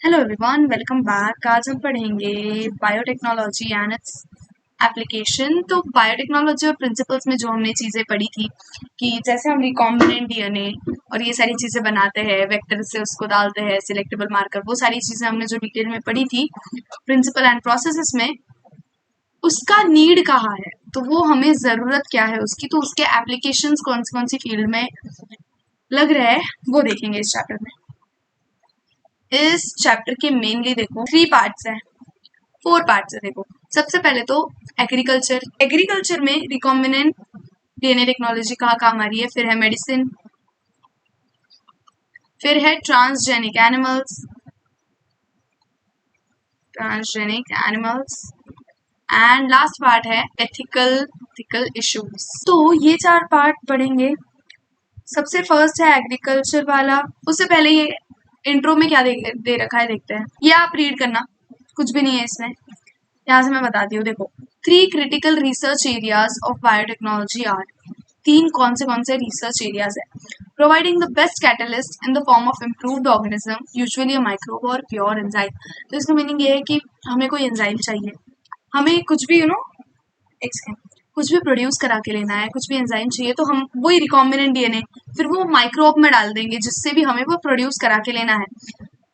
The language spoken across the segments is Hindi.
Hello everyone, welcome back. आज हम पढ़ेंगे बायोटेक्नोलॉजी एंड इट्स एप्लीकेशन। तो बायोटेक्नोलॉजी और प्रिंसिपल्स में जो हमने चीज़ें पढ़ी थी कि जैसे हम रिकॉम्बिनेंट डीएनए और ये सारी चीज़ें बनाते हैं, वेक्टर से उसको डालते हैं, सिलेक्टेबल मार्कर, वो सारी चीज़ें हमने जो डिटेल में पढ़ी थी प्रिंसिपल एंड प्रोसेसेस में, उसका नीड कहाँ है, तो वो हमें ज़रूरत क्या है उसकी, तो उसके एप्लीकेशंस कौन सी फील्ड में लग रहे हैं वो देखेंगे इस चैप्टर में। इस चैप्टर के मेनली देखो 3 पार्ट्स हैं, 4 पार्ट्स है। देखो, सबसे पहले तो एग्रीकल्चर में रिकॉम्बिनेंट डीएनए टेक्नोलॉजी कहाँ काम आ रही है, फिर है मेडिसिन, फिर है transgenic animals and last part है एथिकल इश्यूज। तो ये 4 पार्ट पढ़ेंगे। सबसे फर्स्ट है एग्रीकल्चर वाला। उससे पहले ये इंट्रो में क्या दे रखा है देखते हैं। ये आप रीड करना, कुछ भी नहीं है इसमें, यहाँ से मैं बताती हूँ। देखो, 3 critical research areas of biotechnology are, 3 कौन से रिसर्च एरियाज है। Providing the best catalyst in the form of improved organism, usually a microbe और प्योर एंजाइम। तो इसका मीनिंग ये है कि हमें कोई एंजाइम चाहिए, हमें कुछ भी एक सेकेंड, कुछ भी प्रोड्यूस करा के लेना है, कुछ भी एंजाइम चाहिए, तो हम वही रिकॉम्बिनेंट डीएनए फिर वो माइक्रोब में डाल देंगे जिससे भी हमें वो प्रोड्यूस करा के लेना है।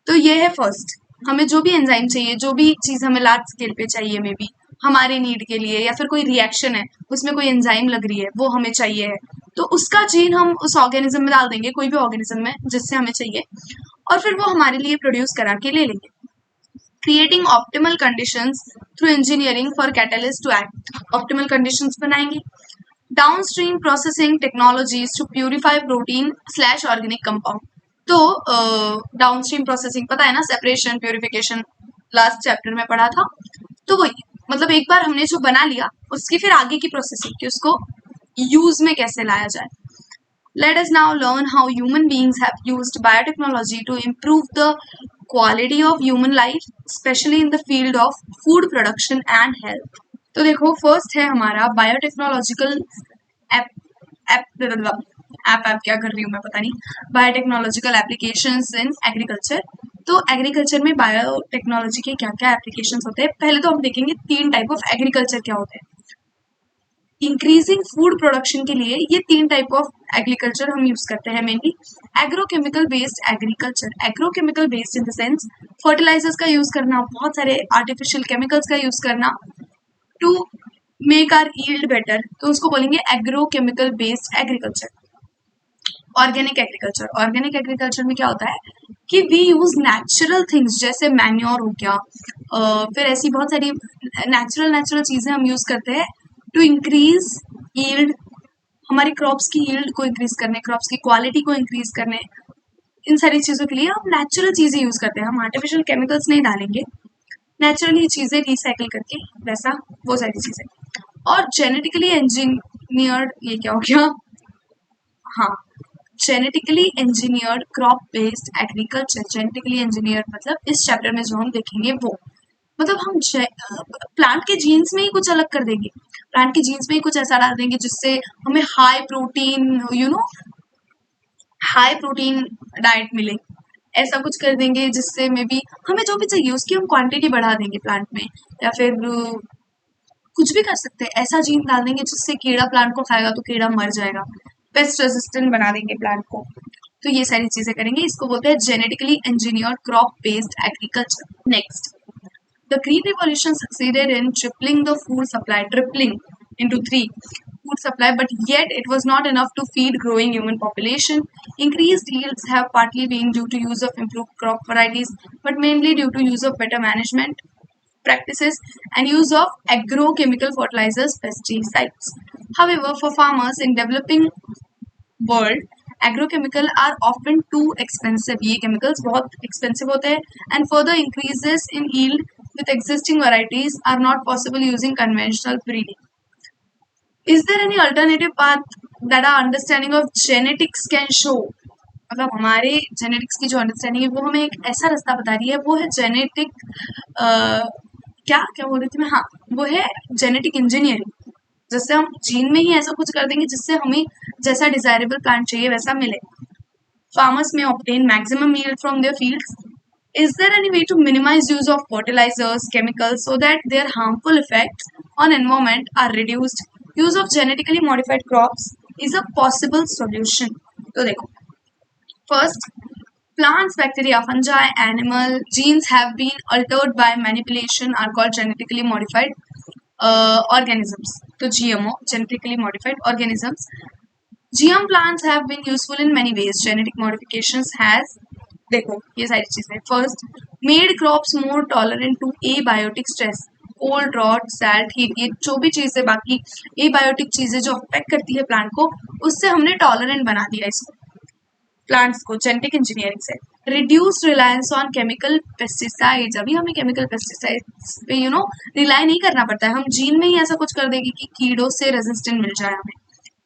तो ये है फर्स्ट, हमें जो भी एंजाइम चाहिए, जो भी चीज़ हमें लार्ज स्केल पे चाहिए, मे बी हमारे नीड के लिए, या फिर कोई रिएक्शन है उसमें कोई एंजाइम लग रही है वो हमें चाहिए है, तो उसका जीन हम उस ऑर्गेनिज्म में डाल देंगे, कोई भी ऑर्गेनिज्म में जिससे हमें चाहिए, और फिर वो हमारे लिए प्रोड्यूस करा के ले लेंगे। Creating optimal conditions through engineering for catalyst to act, optimal conditions बनाएंगे। Downstream processing technologies to purify protein slash organic compound. तो डाउनस्ट्रीम प्रोसेसिंग पता है ना, सेपरेशन, प्यूरिफिकेशन, लास्ट चैप्टर में पढ़ा था। तो वही, मतलब एक बार हमने जो बना लिया उसकी फिर आगे की प्रोसेसिंग कि उसको यूज में कैसे लाया जाए। Let us now learn how human beings have used biotechnology to improve the quality of human life, especially in the field of food production and health. तो देखो, फर्स्ट है हमारा बायोटेक्नोलॉजिकल एप ऐप क्या कर रही हूँ मैं पता नहीं, बायोटेक्नोलॉजिकल एप्लीकेशंस इन एग्रीकल्चर। तो एग्रीकल्चर में बायोटेक्नोलॉजी के क्या क्या एप्लीकेशंस होते हैं, पहले तो हम देखेंगे 3 टाइप ऑफ एग्रीकल्चर क्या होते हैं। इंक्रीजिंग फूड प्रोडक्शन के लिए ये 3 टाइप ऑफ एग्रीकल्चर हम यूज करते हैं mainly. Agrochemical based agriculture, agrochemical based in the sense fertilizers का यूज करना, बहुत सारे आर्टिफिशियल केमिकल्स का यूज करना to make our yield better, तो उसको बोलेंगे agrochemical based agriculture. Organic agriculture में क्या होता है कि वी यूज नेचुरल थिंग्स, जैसे मैन्योर हो गया, फिर ऐसी बहुत सारी नेचुरल चीजें हम यूज करते हैं टू इंक्रीज यील्ड, हमारी क्रॉप्स की यील्ड को इंक्रीज करने, क्रॉप्स की क्वालिटी को इंक्रीज करने, इन सारी चीज़ों के लिए हम नेचुरल चीज़ें यूज़ करते हैं। हम आर्टिफिशियल केमिकल्स नहीं डालेंगे, नेचुरली चीज़ें रिसाइकिल करके, वैसा वो सारी चीज़ें। और जेनेटिकली इंजीनियर्ड, ये क्या हो गया, हाँ, genetically engineered crop based agriculture. Genetically engineered मतलब इस चैप्टर में जो हम देखेंगे वो, मतलब हम प्लांट के जीन्स में ही कुछ अलग कर देंगे, प्लांट के जीन्स में ही कुछ ऐसा डाल देंगे जिससे हमें हाई प्रोटीन डाइट मिले, ऐसा कुछ कर देंगे जिससे मे बी हमें जो भी चाहिए उसकी हम क्वांटिटी बढ़ा देंगे प्लांट में, या फिर कुछ भी कर सकते हैं, ऐसा जीन डाल देंगे जिससे कीड़ा प्लांट को खाएगा तो कीड़ा मर जाएगा, पेस्ट रेजिस्टेंट बना देंगे प्लांट को। तो ये सारी चीजें करेंगे, इसको बोलते हैं genetically engineered crop based agriculture. Next, the Green Revolution succeeded in tripling the food supply, tripling into 3 food supply, but yet it was not enough to feed growing human population. Increased yields have partly been due to use of improved crop varieties, but mainly due to use of better management practices and use of agrochemical fertilizers, pesticides. However, for farmers in developing world, agrochemical are often too expensive. ये chemicals बहुत expensive होते हैं, and further increases in yield with existing varieties are not possible using conventional breeding. Is there any alternative path that our understanding of genetics can show? मतलब हमारे जेनेटिक्स की जो अंडरस्टैंडिंग है वो हमें एक ऐसा रास्ता बता रही है, वो है जेनेटिक क्या क्या बोल रही थी मैं, हाँ, वो है जेनेटिक इंजीनियरिंग, जिससे हम जीन में ही ऐसा कुछ कर देंगे जिससे हमें जैसा डिजायरेबल प्लांट चाहिए वैसा मिले। फार्मर्स में obtain maximum yield from there fields Is there any way to minimize use of fertilizers, chemicals, so that their harmful effects on environment are reduced? Use of genetically modified crops is a possible solution. तो देखो, first, plants, bacteria, fungi, animal genes have been altered by manipulation are called genetically modified organisms. तो GMO, genetically modified organisms. GM plants have been useful in many ways. Genetic modifications has, देखो ये सारी चीजें, first made crops more tolerant to abiotic stress, cold, drought, salt, heat, ये जो भी चीजें बाकी एबायोटिक चीजें जो अफेक्ट करती है प्लांट को, उससे हमने टॉलरेंट बना दिया इसको, प्लांट्स को, जेनेटिक इंजीनियरिंग से. Reduced reliance on chemical pesticides, अभी हमें केमिकल पेस्टिसाइड्स पे रिलाई नहीं करना पड़ता है, हम जीन में ही ऐसा कुछ कर देंगे कि कीड़ों से रेजिस्टेंट मिल जाए हमें.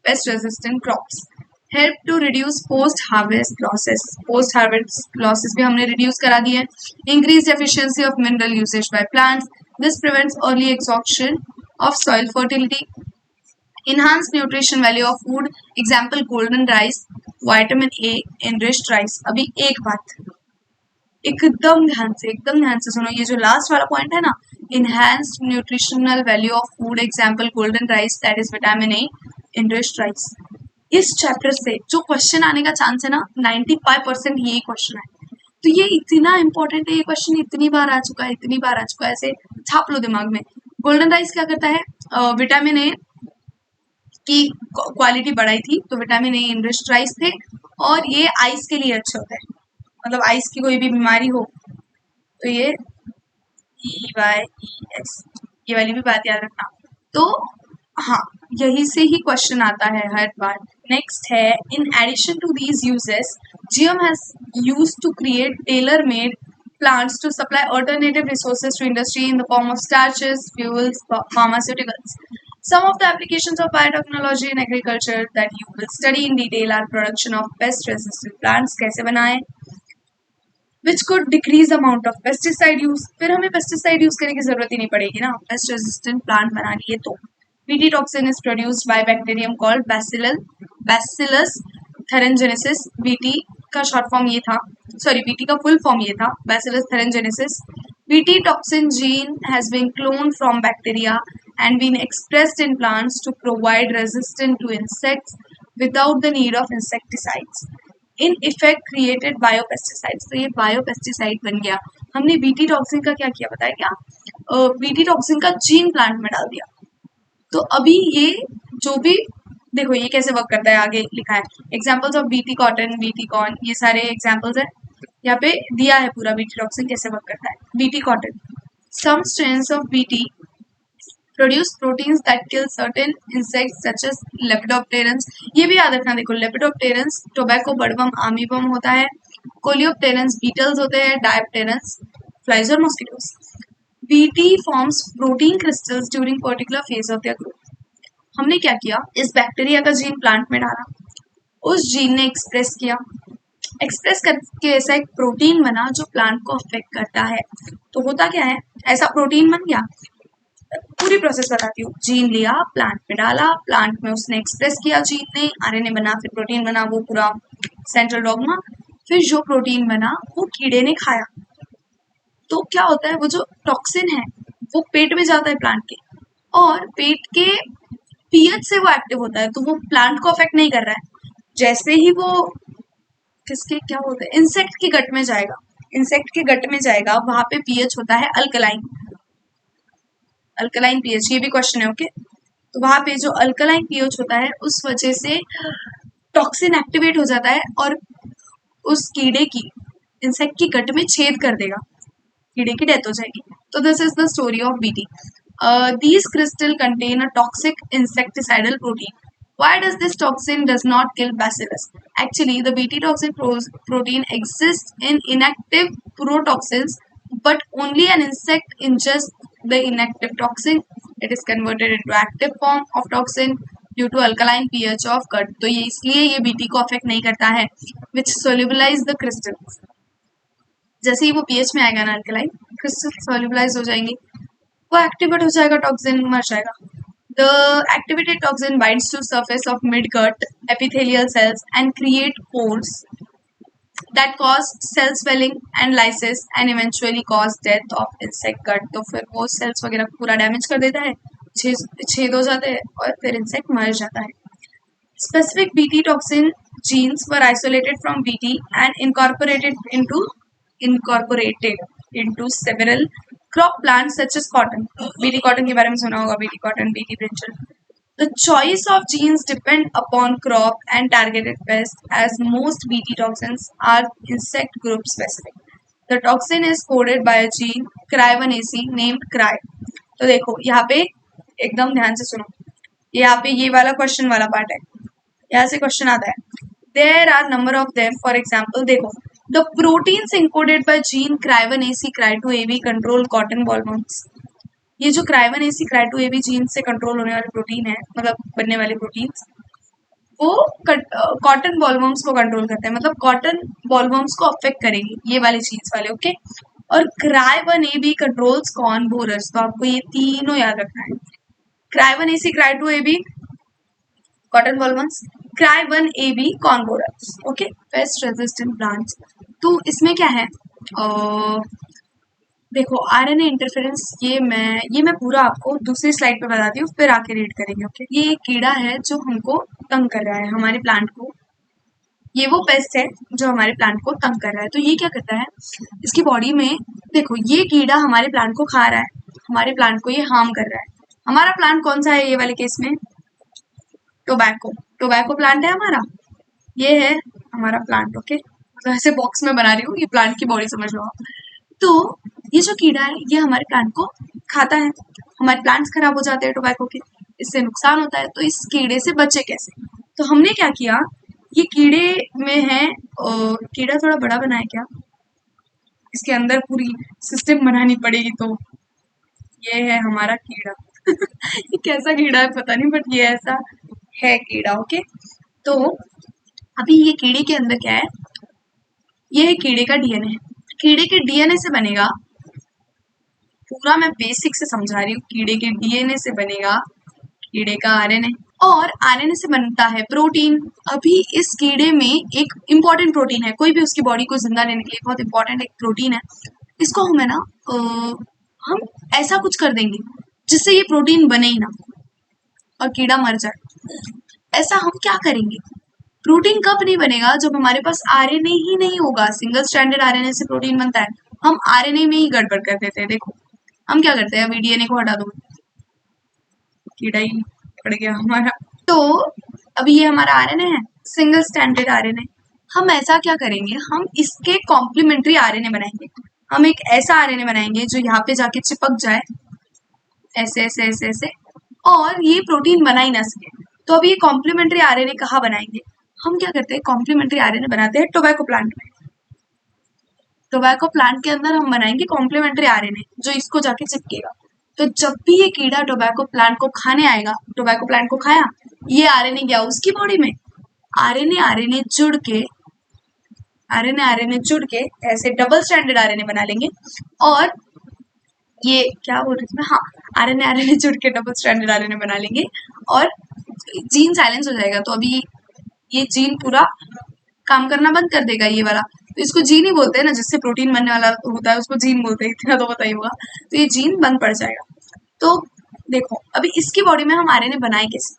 Pest resistant crops help to reduce post harvest losses, post harvest losses भी हमने रिड्यूस करा दिए. Increase efficiency of mineral usage by plants, this prevents early exhaustion of soil fertility. Enhanced nutrition value of food, example golden rice, vitamin A enriched rice. अभी एक बात एकदम ध्यान से सुनो, ये जो लास्ट वाला पॉइंट है ना, enhanced nutritional value of food, example golden rice, that is vitamin A enriched rice. इस चैप्टर से जो क्वेश्चन आने का चांस है ना, 95% यही क्वेश्चन है. तो ये इतना इंपॉर्टेंट है, ये क्वेश्चन इतनी बार आ चुका है, ऐसे छाप लो दिमाग में. गोल्डन राइस क्या करता है, विटामिन ए की क्वालिटी बढ़ाई थी, तो विटामिन ए इनरिच्ड राइस थे, और ये आइस के लिए अच्छे होते हैं, मतलब आइस की कोई भी बीमारी हो तो ये EYES, ये वाली भी बात याद रखना. तो हाँ, यही से ही क्वेश्चन आता है हर बार. नेक्स्ट है, in addition to these uses, GM has used to create tailor made plants to supply alternative resources to industry in the form of starches, fuels, pharmaceuticals. Some of the applications of biotechnology in agriculture that you will study in detail are production of pest-resistant plants, कैसे बनाएं, which could decrease amount of pesticide use. फिर हमें pesticide use करने की जरूरत ही नहीं पड़ेगी ना, pest-resistant plant बना लिए तो. BT toxin is produced by bacterium called Bacillus thuringiensis. BT का शॉर्ट फॉर्म ये था, सॉरी BT का फुल फॉर्म ये था, Bacillus thuringiensis. BT toxin gene has been cloned from bacteria and been expressed in plants to provide resistance to insects without the need of insecticides. In effect created biopesticides. तो ये बायोपेस्टिसाइड बन गया. हमने BT टॉक्सिन का क्या किया बताया क्या, BT टॉक्सिन का जीन प्लांट में डाल दिया. तो अभी ये जो भी देखो ये कैसे वर्क करता है, आगे लिखा है examples of BT cotton, BT corn, ये सारे एग्जाम्पल्स है, यहाँ पे दिया है पूरा BT टॉक्सिन कैसे वर्क करता है. BT cotton, some strains of BT produce proteins that kill certain insects such as Lepidopterans. ये भी याद रखना, देखो Lepidopterans टोबैको बर्डवर्म आमीवर्म होता है, कोलियोप्टेरन्स बीटल्स होते हैं, डायप्टेरन्स फ्लाइज और mosquitoes. BT forms protein crystals during particular phase of their growth. हमने क्या किया, इस बैक्टीरिया का जीन प्लांट में डाला, उस जीन ने एक्सप्रेस करके ऐसा एक प्रोटीन बना जो प्लांट को अफेक्ट करता है. तो होता क्या है, ऐसा प्रोटीन बन गया, पूरी प्रोसेस बताती हूँ. जीन लिया, प्लांट में डाला, प्लांट में उसने एक्सप्रेस किया, जीन ने RNA बना, फिर प्रोटीन बना, वो पूरा सेंट्रल डॉग्मा. फिर जो प्रोटीन बना वो कीड़े ने खाया. तो क्या होता है, वो जो टॉक्सिन है वो पेट में जाता है प्लांट के, और पेट के pH से वो एक्टिव होता है, तो वो प्लांट को अफेक्ट नहीं कर रहा है. जैसे ही वो किसके क्या बोलते हैं, इंसेक्ट के गट में जाएगा, वहां पे pH होता है अल्कलाइन pH. ये भी क्वेश्चन है, ओके. तो वहां पे जो अल्कलाइन pH होता है, उस वजह से टॉक्सिन एक्टिवेट हो जाता है और उस कीड़े की, इंसेक्ट की गट में छेद कर देगा, कीड़े की डेथ हो जाएगी. तो this is the story of BT. These crystals contain a toxic insecticidal protein. Why does this toxin does not kill bacillus? Actually, the BT toxin protein exists in inactive protoxins, but only an insect ingests the inactive toxin. It is converted into active form of toxin due to alkaline pH of gut. तो ये इसलिए ये BT को अफेक्ट नहीं करता है, which solubilize the crystals. जैसे ही वो pH में आएगा ना, अल्कलाइन क्रिस्टल solubilize हो जाएंगे, वो एक्टिवेट हो जाएगा, टॉक्सिन मर जाएगा. The activated toxin binds to surface of midgut epithelial cells and create pores. that cause cell swelling and lysis and eventually cause death of insect gut। तो फिर वो सेल्स वगैरह पूरा डैमेज कर देता है, छेद हो जाते हैं और फिर इंसेक्ट मर जाता है। Specific Bt toxin genes were isolated from Bt and incorporated into several crop plants such as cotton। Bt cotton के बारे में सुना होगा, Bt cotton, Bt brinjal। The choice of genes depend upon crop and targeted pest, as most Bt toxins are insect group specific। The toxin is coded by a gene CRY1AC named CRY। तो देखो यहाँ पे एकदम ध्यान से सुनो, यहाँ पे ये वाला क्वेश्चन वाला पार्ट है, यहाँ से क्वेश्चन आता है। There are number of them, for example देखो, the proteins encoded by gene CRY1AC CRY2AB control cotton bollworms. ये जो CRY1AC CRY2AB जीन से कंट्रोल होने वाले प्रोटीन है, मतलब बनने वाले प्रोटीन्स, वो कॉटन बॉलवर्म्स को कंट्रोल करते हैं, मतलब कॉटन बॉलवर्म्स को अफेक्ट करेंगे ये वाले जीन्स वाले, ओके। और CRY1AB कंट्रोल्स कॉर्न बोरर्स। तो आपको ये तीनों याद रखना है, CRY1AC CRY2AB cotton bollworms, CRY1AB corn borers, okay. Pest resistant plants, तो इसमें क्या है, देखो आरएनए इंटरफेरेंस, ये मैं पूरा आपको दूसरी स्लाइड पे बताती हूँ, फिर आके रीड करेंगे, ओके। ये एक कीड़ा है जो हमको तंग कर रहा है, हमारे प्लांट को, ये वो पेस्ट है जो हमारे प्लांट को तंग कर रहा है। तो ये क्या करता है, इसकी बॉडी में देखो, ये कीड़ा हमारे प्लांट को खा रहा है, हमारे प्लांट को ये हार्म कर रहा है। हमारा प्लांट कौन सा है ये वाले केस में, टोबैको प्लांट है हमारा, ये है हमारा प्लांट, ओके। तो ऐसे बॉक्स में बना रही हूँ, ये प्लांट की बॉडी समझ लो आप। तो ये जो कीड़ा है ये हमारे प्लांट को खाता है, हमारे प्लांट्स खराब हो जाते हैं टोबैको के, इससे नुकसान होता है। तो इस कीड़े से बचे कैसे, तो हमने क्या किया, ये कीड़े में है, कीड़ा थोड़ा बड़ा बनाए क्या, इसके अंदर पूरी सिस्टम बनानी पड़ेगी। तो ये है हमारा कीड़ा ये कैसा कीड़ा है पता नहीं, बट ये ऐसा है कीड़ा, ओके। तो अभी ये कीड़े के अंदर क्या है, ये है कीड़े का डीएनए, कीड़े के डीएनए से बनेगा, पूरा मैं बेसिक से समझा रही हूँ, कीड़े के डीएनए से बनेगा कीड़े का आरएनए, और आरएनए से बनता है प्रोटीन। अभी इस कीड़े में एक इम्पॉर्टेंट प्रोटीन है, कोई भी उसकी बॉडी को जिंदा रहने के लिए बहुत इंपॉर्टेंट एक प्रोटीन है, इसको हम है ना हम ऐसा कुछ कर देंगे जिससे ये प्रोटीन बने ही ना और कीड़ा मर जाए। ऐसा हम क्या करेंगे, प्रोटीन कब नहीं बनेगा, जब हमारे पास आरएनए ही नहीं होगा। सिंगल स्ट्रैंडेड आरएनए से प्रोटीन बनता है, हम आरएनए में ही गड़बड़ कर देते हैं। देखो हम क्या करते हैं, अभी डीएनए को हटा दो, कीड़ा ही पड़ गया हमारा। तो अभी ये हमारा आरएनए है, सिंगल स्ट्रैंडेड आरएनए, हम ऐसा क्या करेंगे, हम इसके कॉम्प्लीमेंट्री आरएनए बनाएंगे। हम एक ऐसा आरएनए बनाएंगे जो यहाँ पे जाके चिपक जाए, ऐसे ऐसे ऐसे ऐसे, और ये प्रोटीन बना ही ना सके। तो अभी ये कॉम्प्लीमेंट्री आरएनए कहाँ बनाएंगे, हम क्या करते हैं, कॉम्प्लीमेंट्री आरएनए बनाते हैं टोबैको प्लांट में। टोबैको प्लांट के अंदर हम बनाएंगे कॉम्प्लीमेंट्री आरएनए जो इसको जाके चिपकेगा। तो जब भी ये कीड़ा टोबैको प्लांट को खाने आएगा, टोबैको प्लांट को खाया, ये आरएनए गया उसकी बॉडी में, आरएनए जुड़ के ऐसे डबल स्ट्रैंडेड आरएनए बना लेंगे, और ये क्या बोल रही थी मैं, हाँ, आरएनए जुड़ के डबल स्ट्रैंडेड आरएनए बना लेंगे और जीन साइलेंस हो जाएगा। तो अभी ये जीन पूरा काम करना बंद कर देगा ये वाला, तो इसको जीन ही बोलते हैं ना, जिससे प्रोटीन बनने वाला होता है उसको जीन बोलते हैं, इतना तो पता ही होगा। तो ये जीन बंद पड़ जाएगा। तो देखो अभी इसकी बॉडी में हम आरएनए बनाए कैसे,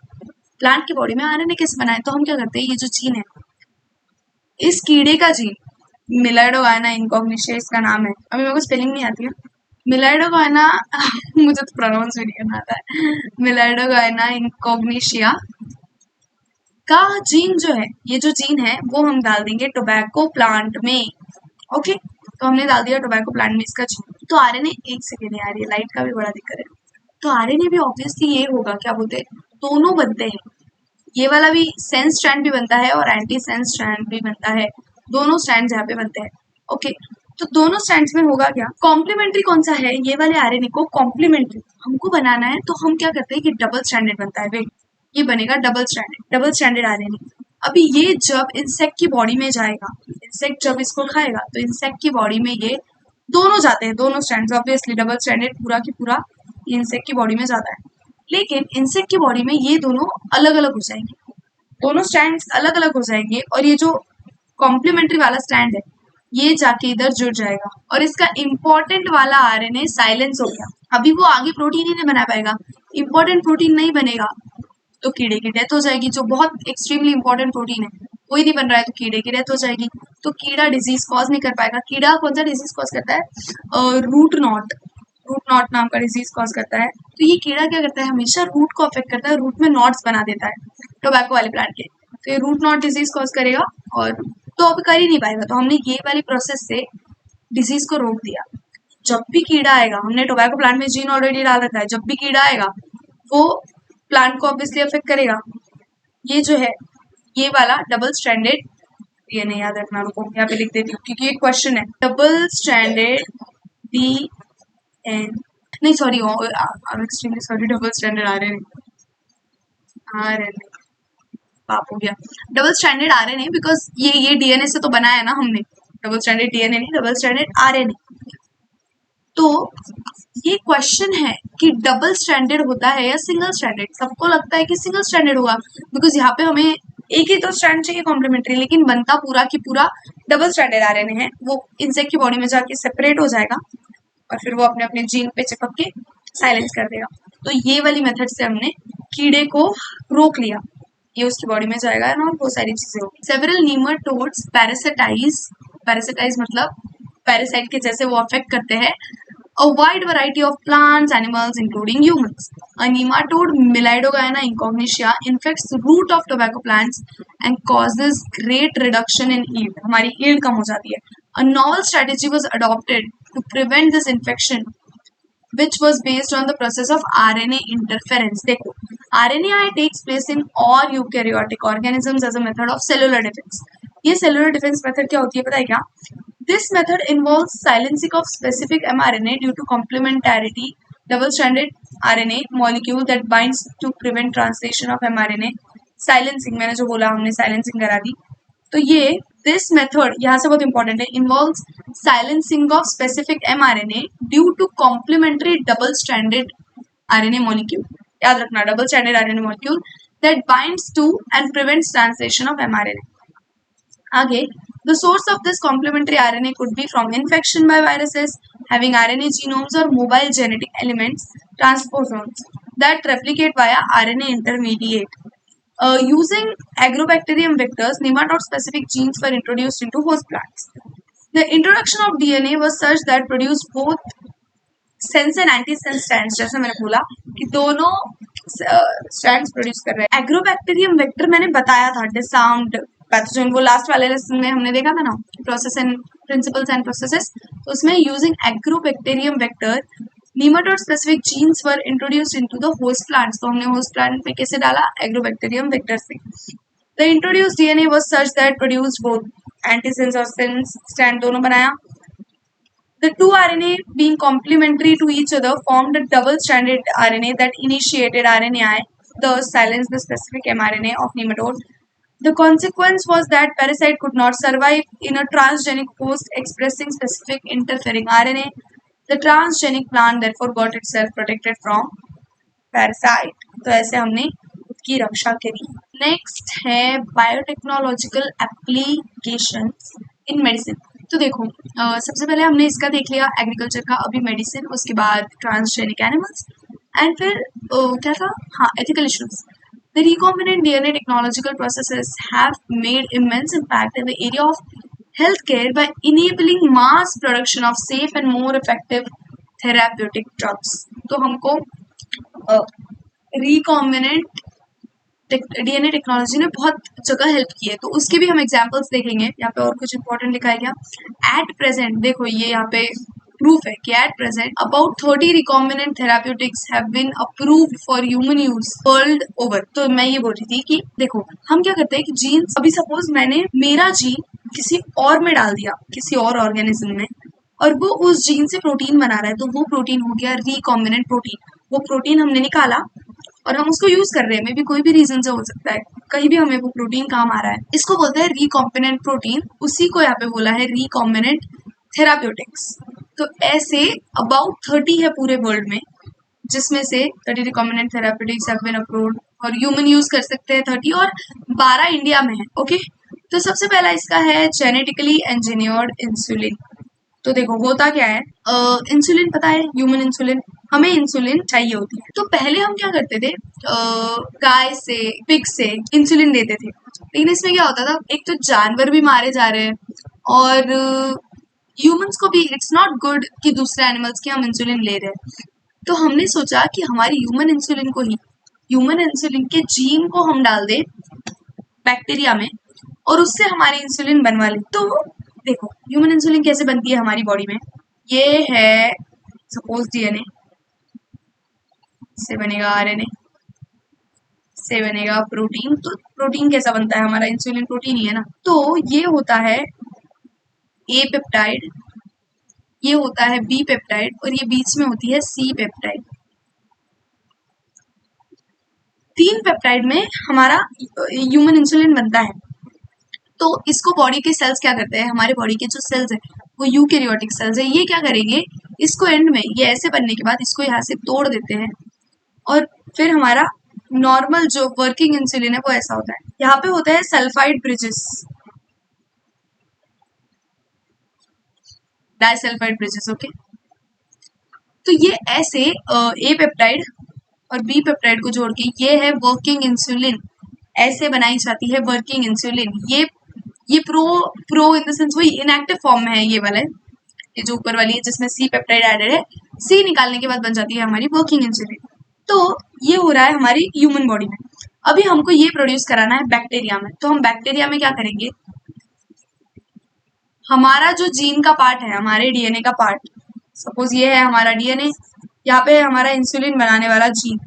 प्लांट की बॉडी में आरएनए कैसे बनाए, तो हम क्या करते हैं, ये जो जीन है, इस कीड़े का जीन मिलाइडोगायना इनकॉग्निशिया इसका नाम है, अभी मेरे को स्पेलिंग नहीं आती है, मिलाइडोगायना मुझे तो प्रोनाउंस भी नहीं करना आता है, मिलाइडोगायना इनकॉग्निशिया का जीन जो है, ये जो जीन है वो हम डाल देंगे टोबैको प्लांट में, ओके। तो हमने डाल दिया टोबैको प्लांट में इसका जीन। तो आरएनए, एक सेकेंड आ रही है, लाइट का भी बड़ा दिक्कत है। तो आरएनए भी ऑब्वियसली ये होगा, क्या बोलते हैं, दोनों बनते हैं, ये वाला भी सेंस स्ट्रैंड भी बनता है और एंटी सेंस स्ट्रैंड भी बनता है, दोनों स्ट्रैंड यहाँ पे बनते हैं, ओके। तो दोनों स्ट्रैंड्स में होगा क्या, कॉम्प्लीमेंट्री कौन सा है, ये वाले आरएनए को कॉम्प्लीमेंट्री हमको बनाना है, तो हम क्या करते हैं कि डबल स्ट्रैंडेड बनता है, वेट, ये बनेगा डबल स्ट्रैंडेड आरएनए। अभी ये जब इंसेक्ट की बॉडी में जाएगा, इंसेक्ट जब इसको खाएगा, तो इंसेक्ट की बॉडी में ये दोनों जाते हैं, दोनों स्ट्रैंड्स, ऑब्वियसली डबल स्ट्रैंडेड पूरा की पूरा इंसेक्ट की बॉडी में जाता है। लेकिन इंसेक्ट की बॉडी में ये दोनों अलग अलग हो जाएंगे, दोनों स्ट्रैंड्स अलग अलग हो जाएंगे, और ये जो कॉम्प्लीमेंट्री वाला स्टैंड है ये जाके इधर जुड़ जाएगा और इसका इम्पोर्टेंट वाला आरएनए साइलेंस हो गया। अभी वो आगे प्रोटीन ही नहीं बना पाएगा, इम्पोर्टेंट प्रोटीन नहीं बनेगा तो कीड़े की डेथ हो जाएगी, जो बहुत एक्सट्रीमली इंपॉर्टेंट प्रोटीन है कोई नहीं बन रहा है तो कीड़े की डेथ हो जाएगी। तो कीड़ा डिजीज कॉज नहीं कर पाएगा। कीड़ा कौन सा डिजीज कॉज करता है? रूट नॉट नाम का डिजीज कॉज करता है। तो ये कीड़ा क्या करता है, हमेशा रूट को अफेक्ट करता है, रूट में नॉट्स बना देता है टोबैको वाले प्लांट के। तो ये रूट नॉट डिजीज कॉज करेगा और तो अब कर ही नहीं पाएगा। तो हमने ये वाली प्रोसेस से डिजीज को रोक दिया। जब भी कीड़ा आएगा, हमने टोबैको प्लांट में जीन ऑलरेडी डाल रखा है, जब भी कीड़ा आएगा वो प्लांट को ऑब्वियसली अफेक्ट करेगा। ये जो है ये वाला डबल स्ट्रैंडेड, ये नहीं याद रखना, रुको यहाँ पे लिख देती हूँ क्योंकि ये क्वेश्चन है। डबल स्ट्रैंडेड DNA, नहीं sorry, extremely sorry, double standard RNA पाप हो गया। डबल स्टैंडर्ड RNA बिकॉज ये DNA से तो बनाया ना हमने, डबल स्टैंडर्ड DNA नहीं, डबल स्टैंडर्ड RNA। तो ये क्वेश्चन है कि डबल स्टैंडर्ड होता है या सिंगल स्टैंडर्ड। सबको लगता है कि सिंगल स्टैंडर्ड होगा बिकॉज यहाँ पे हमें एक ही तो स्ट्रैंड चाहिए कॉम्प्लीमेंट्री, लेकिन बनता पूरा की पूरा डबल स्टैंडर्ड RNA है। वो इंसेक्ट की बॉडी में जाके सेपरेट हो जाएगा और फिर वो अपने अपने जीन पे चिपक के साइलेंस कर देगा। तो ये वाली मेथड से हमने कीड़े को रोक लिया, ये उसकी बॉडी में जाएगा और बहुत सारी चीजें होगी। सेवरल नीमाटोड्स पैरासाइटाइज मतलब पैरासाइट के जैसे वो अफेक्ट करते हैं a wide variety of plants, animals, including humans. A nematode, Melidogyna incognitia, infects the root of tobacco plants and causes great reduction in yield. हमारी yield कम हो जाती है. A novel strategy was adopted to prevent this infection, which was based on the process of RNA interference. देखो, RNAi takes place in all eukaryotic organisms as a method of cellular defense. ये cellular defense method क्या होती है पता है क्या? This method involves silencing of specific mRNA due to complementarity double-stranded RNA molecule that binds to prevent translation of mRNA. Silencing, मैंने जो बोला हमने silencing करा दी। तो ये this method यहाँ से बहुत important है, involves silencing of specific mRNA due to complementary double-stranded RNA molecule. याद रखना, double-stranded RNA molecule that binds to and prevents translation of mRNA. आगे, the source of this complementary RNA could be from infection by viruses having RNA genomes or mobile genetic elements, transposons, that replicate via RNA intermediate. Using agrobacterium vectors, nematode-specific genes were introduced into host plants. The introduction of DNA was such that produced both sense and anti sense strands, जैसे मैंने बोला कि दोनों स्ट्रैंड्स प्रोड्यूस कर रहे हैं। एग्रोबैक्टीरियम वेक्टर मैंने बताया था, डिसआर्म्ड पैथोजन, वो लास्ट वाले लेसन में हमने देखा था ना, process and principles and processes. तो उसमें using agrobacterium vector nematode specific jeans were introduced into the host plants. तो हमने होस्ट प्लांट पे कैसे डाला? एग्रोबैक्टीरियम वेक्टर से। The introduced DNA was such that produced both antisense और सेंस स्ट्रैंड दोनों बनाया। The two RNA being complementary to each other formed a double-stranded RNA that initiated RNAi, thus silenced the specific mRNA of nematode. The consequence was that parasite could not survive in a transgenic host expressing specific interfering RNA. The transgenic plant therefore got itself protected from parasite. तो ऐसे हमने उसकी रक्षा करी। नेक्स्ट है बायोटेक्नोलॉजिकल एप्लीकेशंस इन मेडिसिन। तो देखो, सबसे पहले हमने इसका देख लिया एग्रीकल्चर का, अभी मेडिसिन, उसके बाद ट्रांसजेनिक एनिमल्स एंड फिर क्या था, हाँ, ethical issues. The recombinant DNA technological processes have made immense impact in the area of healthcare by enabling mass production of safe and more effective therapeutic drugs. तो हमको recombinant DNA टेक्नोलॉजी ने बहुत जगह हेल्प की है, तो उसके भी हम एग्जांपल्स देखेंगे। यहाँ पे और कुछ इंपॉर्टेंट लिखा है क्या? एट प्रेजेंट, देखो ये यहाँ पे प्रूफ है कि at present about 30 recombinant therapeutics have been approved for human use world over. तो मैं ये बोल रही थी कि देखो हम क्या करते हैं कि जीन्स, अभी सपोज मैंने मेरा जीन किसी और में डाल दिया, किसी और ऑर्गेनिज्म में, और वो उस जीन से प्रोटीन बना रहा है, तो वो प्रोटीन हो गया रिकॉम्बिनेंट प्रोटीन। वो प्रोटीन हमने निकाला और हम उसको यूज कर रहे हैं, मे भी कोई भी रीजन से हो सकता है, कहीं भी हमें वो प्रोटीन काम आ रहा है, इसको बोलते हैं रिकॉम्बिनेंट प्रोटीन। उसी को यहाँ पे बोला है रिकॉम्बिनेंट थेराप्यूटिक्स। तो ऐसे अबाउट 30 है पूरे वर्ल्ड में, जिसमें से 30 recombinant therapeutics have been approved और ह्यूमन यूज कर सकते हैं 30, और 12 इंडिया में है। ओके, तो सबसे पहला इसका है जेनेटिकली इंजीनियर्ड इंसुलिन। तो देखो होता क्या है, इंसुलिन पता है, ह्यूमन इंसुलिन, हमें इंसुलिन चाहिए होती है। तो पहले हम क्या करते थे, गाय से, पिग से इंसुलिन देते थे। लेकिन इसमें क्या होता था, एक तो जानवर भी मारे जा रहे हैं और ह्यूमंस को भी इट्स नॉट गुड कि दूसरे एनिमल्स की हम इंसुलिन ले रहे हैं। तो हमने सोचा कि हमारी ह्यूमन इंसुलिन के जीन को हम डाल दें बैक्टीरिया में और उससे हमारी इंसुलिन बनवा ली। तो देखो ह्यूमन इंसुलिन कैसे बनती है हमारी बॉडी में, ये है सपोज डीएनए से बनेगा आरएनए से बनेगा प्रोटीन। तो प्रोटीन कैसा बनता है, हमारा इंसुलिन प्रोटीन ही है ना। तो ये होता है ए पेप्टाइड, ये होता है बी पेप्टाइड और ये बीच में होती है सी पेप्टाइड। 3 पेप्टाइड में हमारा ह्यूमन इंसुलिन बनता है। तो इसको बॉडी के सेल्स क्या करते हैं, हमारे बॉडी के जो सेल्स है वो यूकैरियोटिक सेल्स है, ये क्या करेंगे, इसको एंड में ये ऐसे बनने के बाद इसको यहाँ से तोड़ देते हैं और फिर हमारा नॉर्मल जो वर्किंग इंसुलिन है वो ऐसा होता है। यहाँ पे होता है sulphide bridges, disulphide bridges, okay. तो ये ऐसे ए पेप्टाइड और बी पेप्टाइड को जोड़ के ये है वर्किंग इंसुलिन, ऐसे बनाई जाती है वर्किंग इंसुलिन। ये प्रो इन द सेंस वही इनएक्टिव फॉर्म में है ये वाला, ये जो ऊपर वाली है जिसमें सी पेप्टाइड एडेड है, सी निकालने के बाद बन जाती है हमारी वर्किंग इंसुलिन। तो ये हो रहा है हमारी ह्यूमन बॉडी में। अभी हमको ये प्रोड्यूस कराना है बैक्टीरिया में। तो हम बैक्टीरिया में क्या करेंगे, हमारा जो जीन का पार्ट है, हमारे डीएनए का पार्ट, सपोज ये है हमारा डीएनए, यहाँ पे हमारा इंसुलिन बनाने वाला जीन,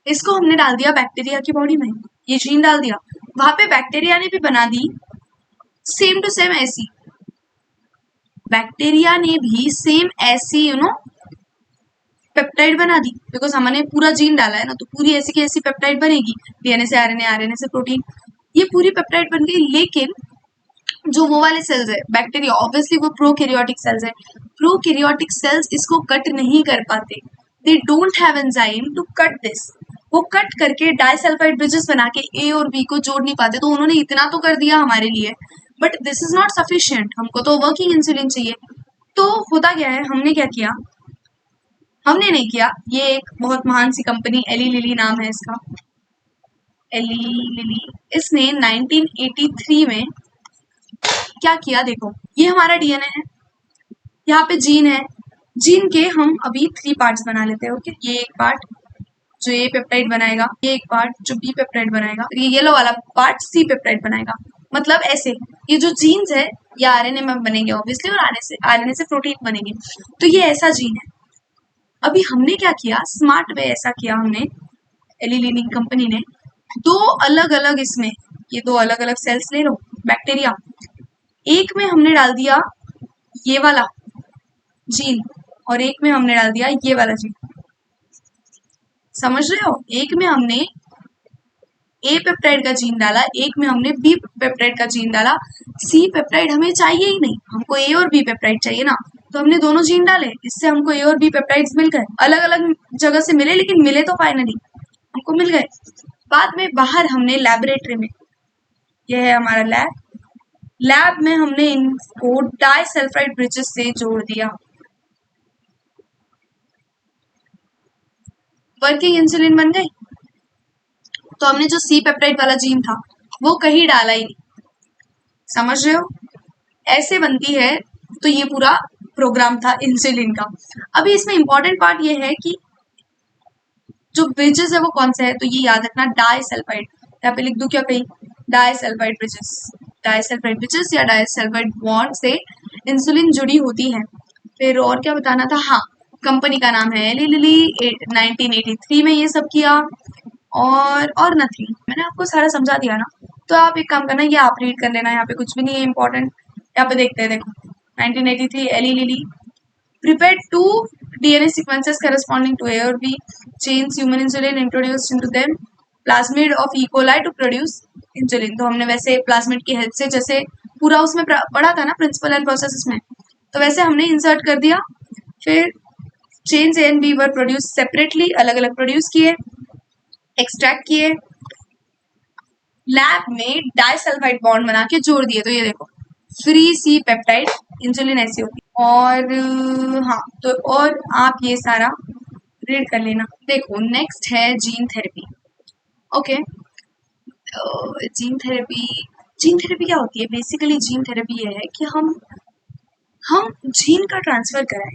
इसको हमने डाल दिया बैक्टीरिया की बॉडी में, ये जीन डाल दिया, वहां पे बैक्टीरिया ने भी बना दी सेम टू सेम ऐसी, बैक्टीरिया ने भी सेम ऐसी पेप्टाइड बना दी, बिकॉज हमने पूरा जीन डाला है ना, तो पूरी ऐसी की ऐसी पेप्टाइड बनेगी, डीएनए से आरएनए, आरएनए से प्रोटीन, ये पूरी पेप्टाइड बन गई। लेकिन जो वो वाले सेल्स है बैक्टीरिया, ऑब्वियसली वो प्रोकैरियोटिक सेल्स है, प्रोकैरियोटिक सेल्स इसको कट नहीं कर पाते, they don't have enzyme to cut this, वो कट करके डाइसल्फाइड ब्रिजेस बना के ए और बी को जोड़ नहीं पाते। तो उन्होंने इतना तो कर दिया हमारे लिए, but this is not sufficient, हमको तो वर्किंग इंसुलिन चाहिए। तो होता क्या है, हमने क्या किया, हमने नहीं किया, ये एक बहुत महान सी कंपनी, एली लिली नाम है इसका, एली लिली, इसने 1983 में क्या किया, देखो ये हमारा डीएनए है, यहाँ पे जीन है, जीन के हम अभी 3 पार्ट्स बना लेते हैं, ओके। ये एक पार्ट जो ए पेप्टाइड बनाएगा, ये एक पार्ट जो बी पेप्टाइड बनाएगा, ये येलो वाला पार्ट सी पेप्टाइड बनाएगा। मतलब ऐसे ये जो जीन्स है ये आरएनए में बनेंगे ऑब्वियसली, और आरएनए से प्रोटीन बनेंगे। तो ये ऐसा जीन है। अभी हमने क्या किया, स्मार्ट वे ऐसा किया हमने, एली लिली कंपनी ने, 2 अलग अलग इसमें, ये 2 अलग अलग सेल्स ले लो बैक्टीरिया, एक में हमने डाल दिया ये वाला जीन और एक में हमने डाल दिया ये वाला जीन, समझ रहे हो, एक में हमने ए पेप्टाइड का जीन डाला, एक में हमने बी पेप्टाइड का जीन डाला। सी पेप्टाइड हमें चाहिए ही नहीं, हमको ए और बी पेप्टाइड चाहिए ना, तो हमने दोनों जीन डाले, इससे हमको ए और बी पेप्टाइड्स मिल गए, अलग अलग जगह से मिले लेकिन मिले तो फाइनली हमको मिल गए। बाद में बाहर हमने लैबोरेटरी में, यह है हमारा लैब में हमने इनको डाइसल्फाइड ब्रिजेस से जोड़ दिया, वर्किंग इंसुलिन बन गई। तो हमने जो सी पेप्टाइड वाला जीन था वो कहीं डाला ही नहीं, समझ रहे हो, ऐसे बनती है। तो ये पूरा प्रोग्राम था इंसुलिन का। अभी इसमें इंपॉर्टेंट पार्ट ये है कि जो ब्रिजेस है वो कौन से है, तो ये याद रखना, डाइसल्फाइड, यहाँ पे लिख दूं क्या कहीं, डाइसल्फाइड ब्रिजेस, डाइसल्फाइड ब्रिजेस या डाइसल्फाइड बॉन्ड से इंसुलिन जुड़ी होती है। फिर और क्या बताना था, हाँ कंपनी का नाम है एली लिली, 1983 में ये सब किया, और नथिंग, मैंने आपको सारा समझा दिया ना। तो आप एक काम करना, ये आप रीड कर लेना, यहाँ पे कुछ भी नहीं है इंपॉर्टेंट। यहाँ पे देखते हैं, देखो 1983 Eli Lilly prepared 2 DNA sequences corresponding to A or B genes, human insulin introduced into them, plasmid of E. coli to produce insulin। तो हमने वैसे प्लाज्मिड की हेल्प से, जैसे पूरा उसमें पढ़ा था ना प्रिंसिपल एंड प्रोसेस में, तो वैसे हमने इंसर्ट कर दिया। फिर chains A and B were produce separately, अलग अलग प्रोड्यूस किए, एक्सट्रैक्ट किए, लैब में डाइसल्फाइड बॉन्ड बना के जोड़ दिए, तो ये देखो फ्री सी पेप्टाइड इंसुलिन ऐसी होती है। और हाँ, तो और आप ये सारा रीड कर लेना। देखो नेक्स्ट है gene therapy. Okay, gene therapy क्या होती है? बेसिकली जीन थेरेपी ये है कि हम जीन का ट्रांसफर कराएं,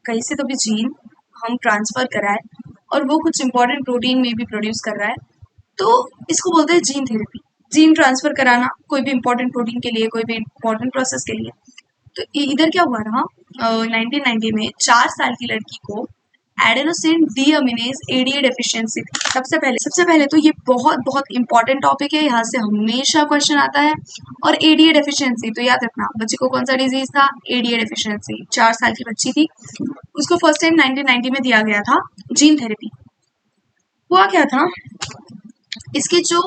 कहीं से तो भी जीन हम ट्रांसफर कराएं और वो कुछ इंपॉर्टेंट प्रोटीन में भी प्रोड्यूस कर रहा है, तो इसको बोलते हैं जीन थेरेपी। जीन ट्रांसफर कराना कोई भी इंपॉर्टेंट प्रोटीन के लिए, कोई भी इंपॉर्टेंट प्रोसेस के लिए। तो इधर क्या हुआ था, 1990 में 4 साल की लड़की को एडेनोसिन डीअमीनेज एडीए डेफिशिएंसी थी। सबसे पहले तो ये बहुत बहुत इंपॉर्टेंट टॉपिक है, यहाँ से हमेशा क्वेश्चन आता है। और एडीए डेफिशिएंसी तो याद रखना, बच्चे को कौन सा डिजीज था? ADA deficiency. 4 साल की बच्ची थी, उसको फर्स्ट टाइम 1990 में दिया गया था जीन थेरेपी। हुआ क्या था, इसके जो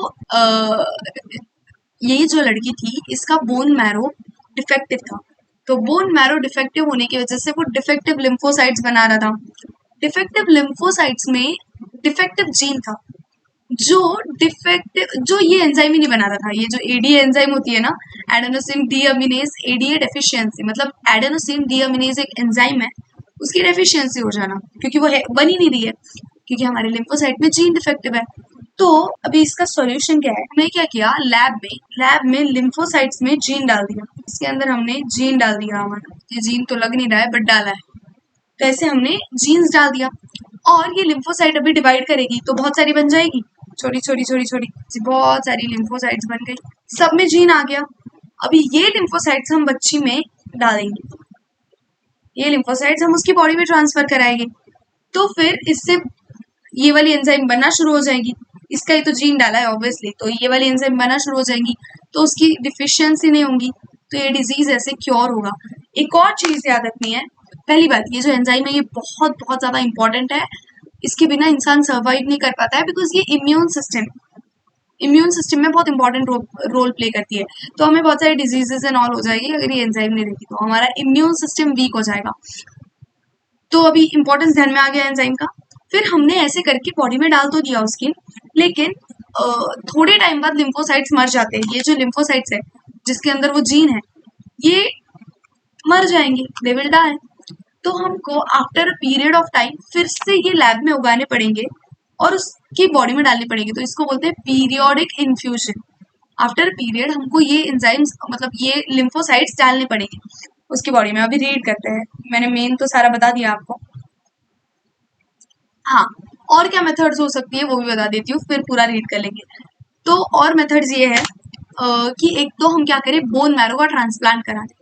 ये जो लड़की थी, इसका बोन मैरो डिफेक्टिव था। तो बोन मैरो डिफेक्टिव होने की वजह से वो डिफेक्टिव लिम्फोसाइट्स बना रहा था। डिफेक्टिव लिम्फोसाइट्स में डिफेक्टिव जीन था, जो ये एंजाइम ही नहीं बनाता था। ये जो एडीए एंजाइम होती है ना, एडेनोसिन डीअमीनेज एडीए डेफिशिएंसी, मतलब एडेनोसिन डीअमीनेज एक एंजाइम है, उसकी डेफिशिएंसी हो जाना, क्योंकि वो बन ही नहीं रही है, क्योंकि हमारे लिम्फोसाइट में जीन डिफेक्टिव है। तो अभी इसका सॉल्यूशन क्या है? हमने क्या किया, लैब में लिम्फोसाइट्स में जीन डाल दिया। इसके अंदर हमने जीन डाल दिया, हमारा ये जीन तो लग नहीं रहा है बट डाला है। तो ऐसे हमने जीन्स डाल दिया और ये लिम्फोसाइट अभी डिवाइड करेगी तो बहुत सारी बन जाएगी, छोटी छोटी छोटी छोटी बहुत सारी लिम्फोसाइट्स बन गई, सब में जीन आ गया। अभी ये लिम्फोसाइट्स हम बच्ची में डालेंगे, ये लिम्फोसाइट्स हम उसकी बॉडी में ट्रांसफर कराएंगे, तो फिर इससे ये वाली एंजाइम बनना शुरू हो जाएगी। इसका ही तो जीन डाला है ऑब्वियसली, तो ये वाली एंजाइम बनना शुरू हो जाएंगी, तो उसकी डिफिशियंसी नहीं होगी, तो ये डिजीज ऐसे क्योर होगा। एक और चीज याद रखनी है, पहली बात, ये जो एंजाइम है ये बहुत बहुत ज्यादा इंपॉर्टेंट है, इसके बिना इंसान सर्वाइव नहीं कर पाता है, बिकॉज ये इम्यून सिस्टम में बहुत इंपॉर्टेंट रोल प्ले करती है। तो हमें बहुत सारी डिजीजेस एंड ऑल हो जाएगी अगर ये एंजाइम नहीं रहेगी, तो हमारा इम्यून सिस्टम वीक हो जाएगा। तो अभी इंपॉर्टेंस ध्यान में आ गया एंजाइम का। फिर हमने ऐसे करके बॉडी में डाल तो दिया उसकी, लेकिन थोड़े टाइम बाद लिम्फोसाइट्स मर जाते हैं। ये जो लिम्फोसाइट्स है जिसके अंदर वो जीन है, ये मर जाएंगे, दे विल डाई। तो हमको after a period of time फिर से ये लैब में उगाने पड़ेंगे और उसकी बॉडी में डालने पड़ेंगे, तो इसको बोलते हैं पीरियोडिक इन्फ्यूजन। आफ्टर पीरियड हमको ये एंजाइम्स, मतलब ये लिम्फोसाइट्स डालने पड़ेंगे उसकी बॉडी में। अभी रीड करते हैं, मैंने मेन तो सारा बता दिया आपको। हाँ, और क्या मेथड्स हो सकती है वो भी बता देती हूँ, फिर पूरा रीड कर लेंगे। तो और मेथड्स ये है कि एक तो हम क्या करें, बोन मैरो का ट्रांसप्लांट करा दें।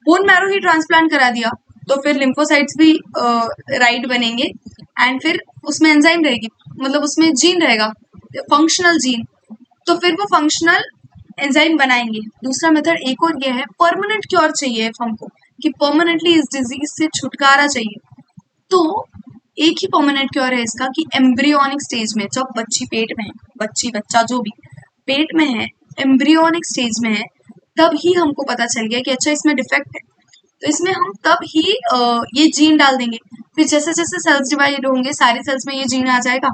बोन मैरो ही ट्रांसप्लांट करा दिया तो फिर लिम्फोसाइट्स भी राइट बनेंगे एंड फिर उसमें एंजाइम रहेगी, मतलब उसमें जीन रहेगा, फंक्शनल जीन, तो फिर वो फंक्शनल एंजाइम बनाएंगे। दूसरा मेथड एक और ये है, परमानेंट क्योर चाहिए हमको, कि परमानेंटली इस डिजीज से छुटकारा चाहिए। तो एक ही परमानेंट क्योर है इसका, कि एम्ब्रियोनिक स्टेज में, जब बच्ची पेट में है, बच्चा जो भी पेट में है, एम्ब्रियोनिक स्टेज में है, तब ही हमको पता चल गया कि अच्छा इसमें डिफेक्ट है, तो इसमें हम तब ही ये जीन डाल देंगे। फिर जैसे जैसे सेल्स डिवाइड होंगे, सारे सेल्स में ये जीन आ जाएगा,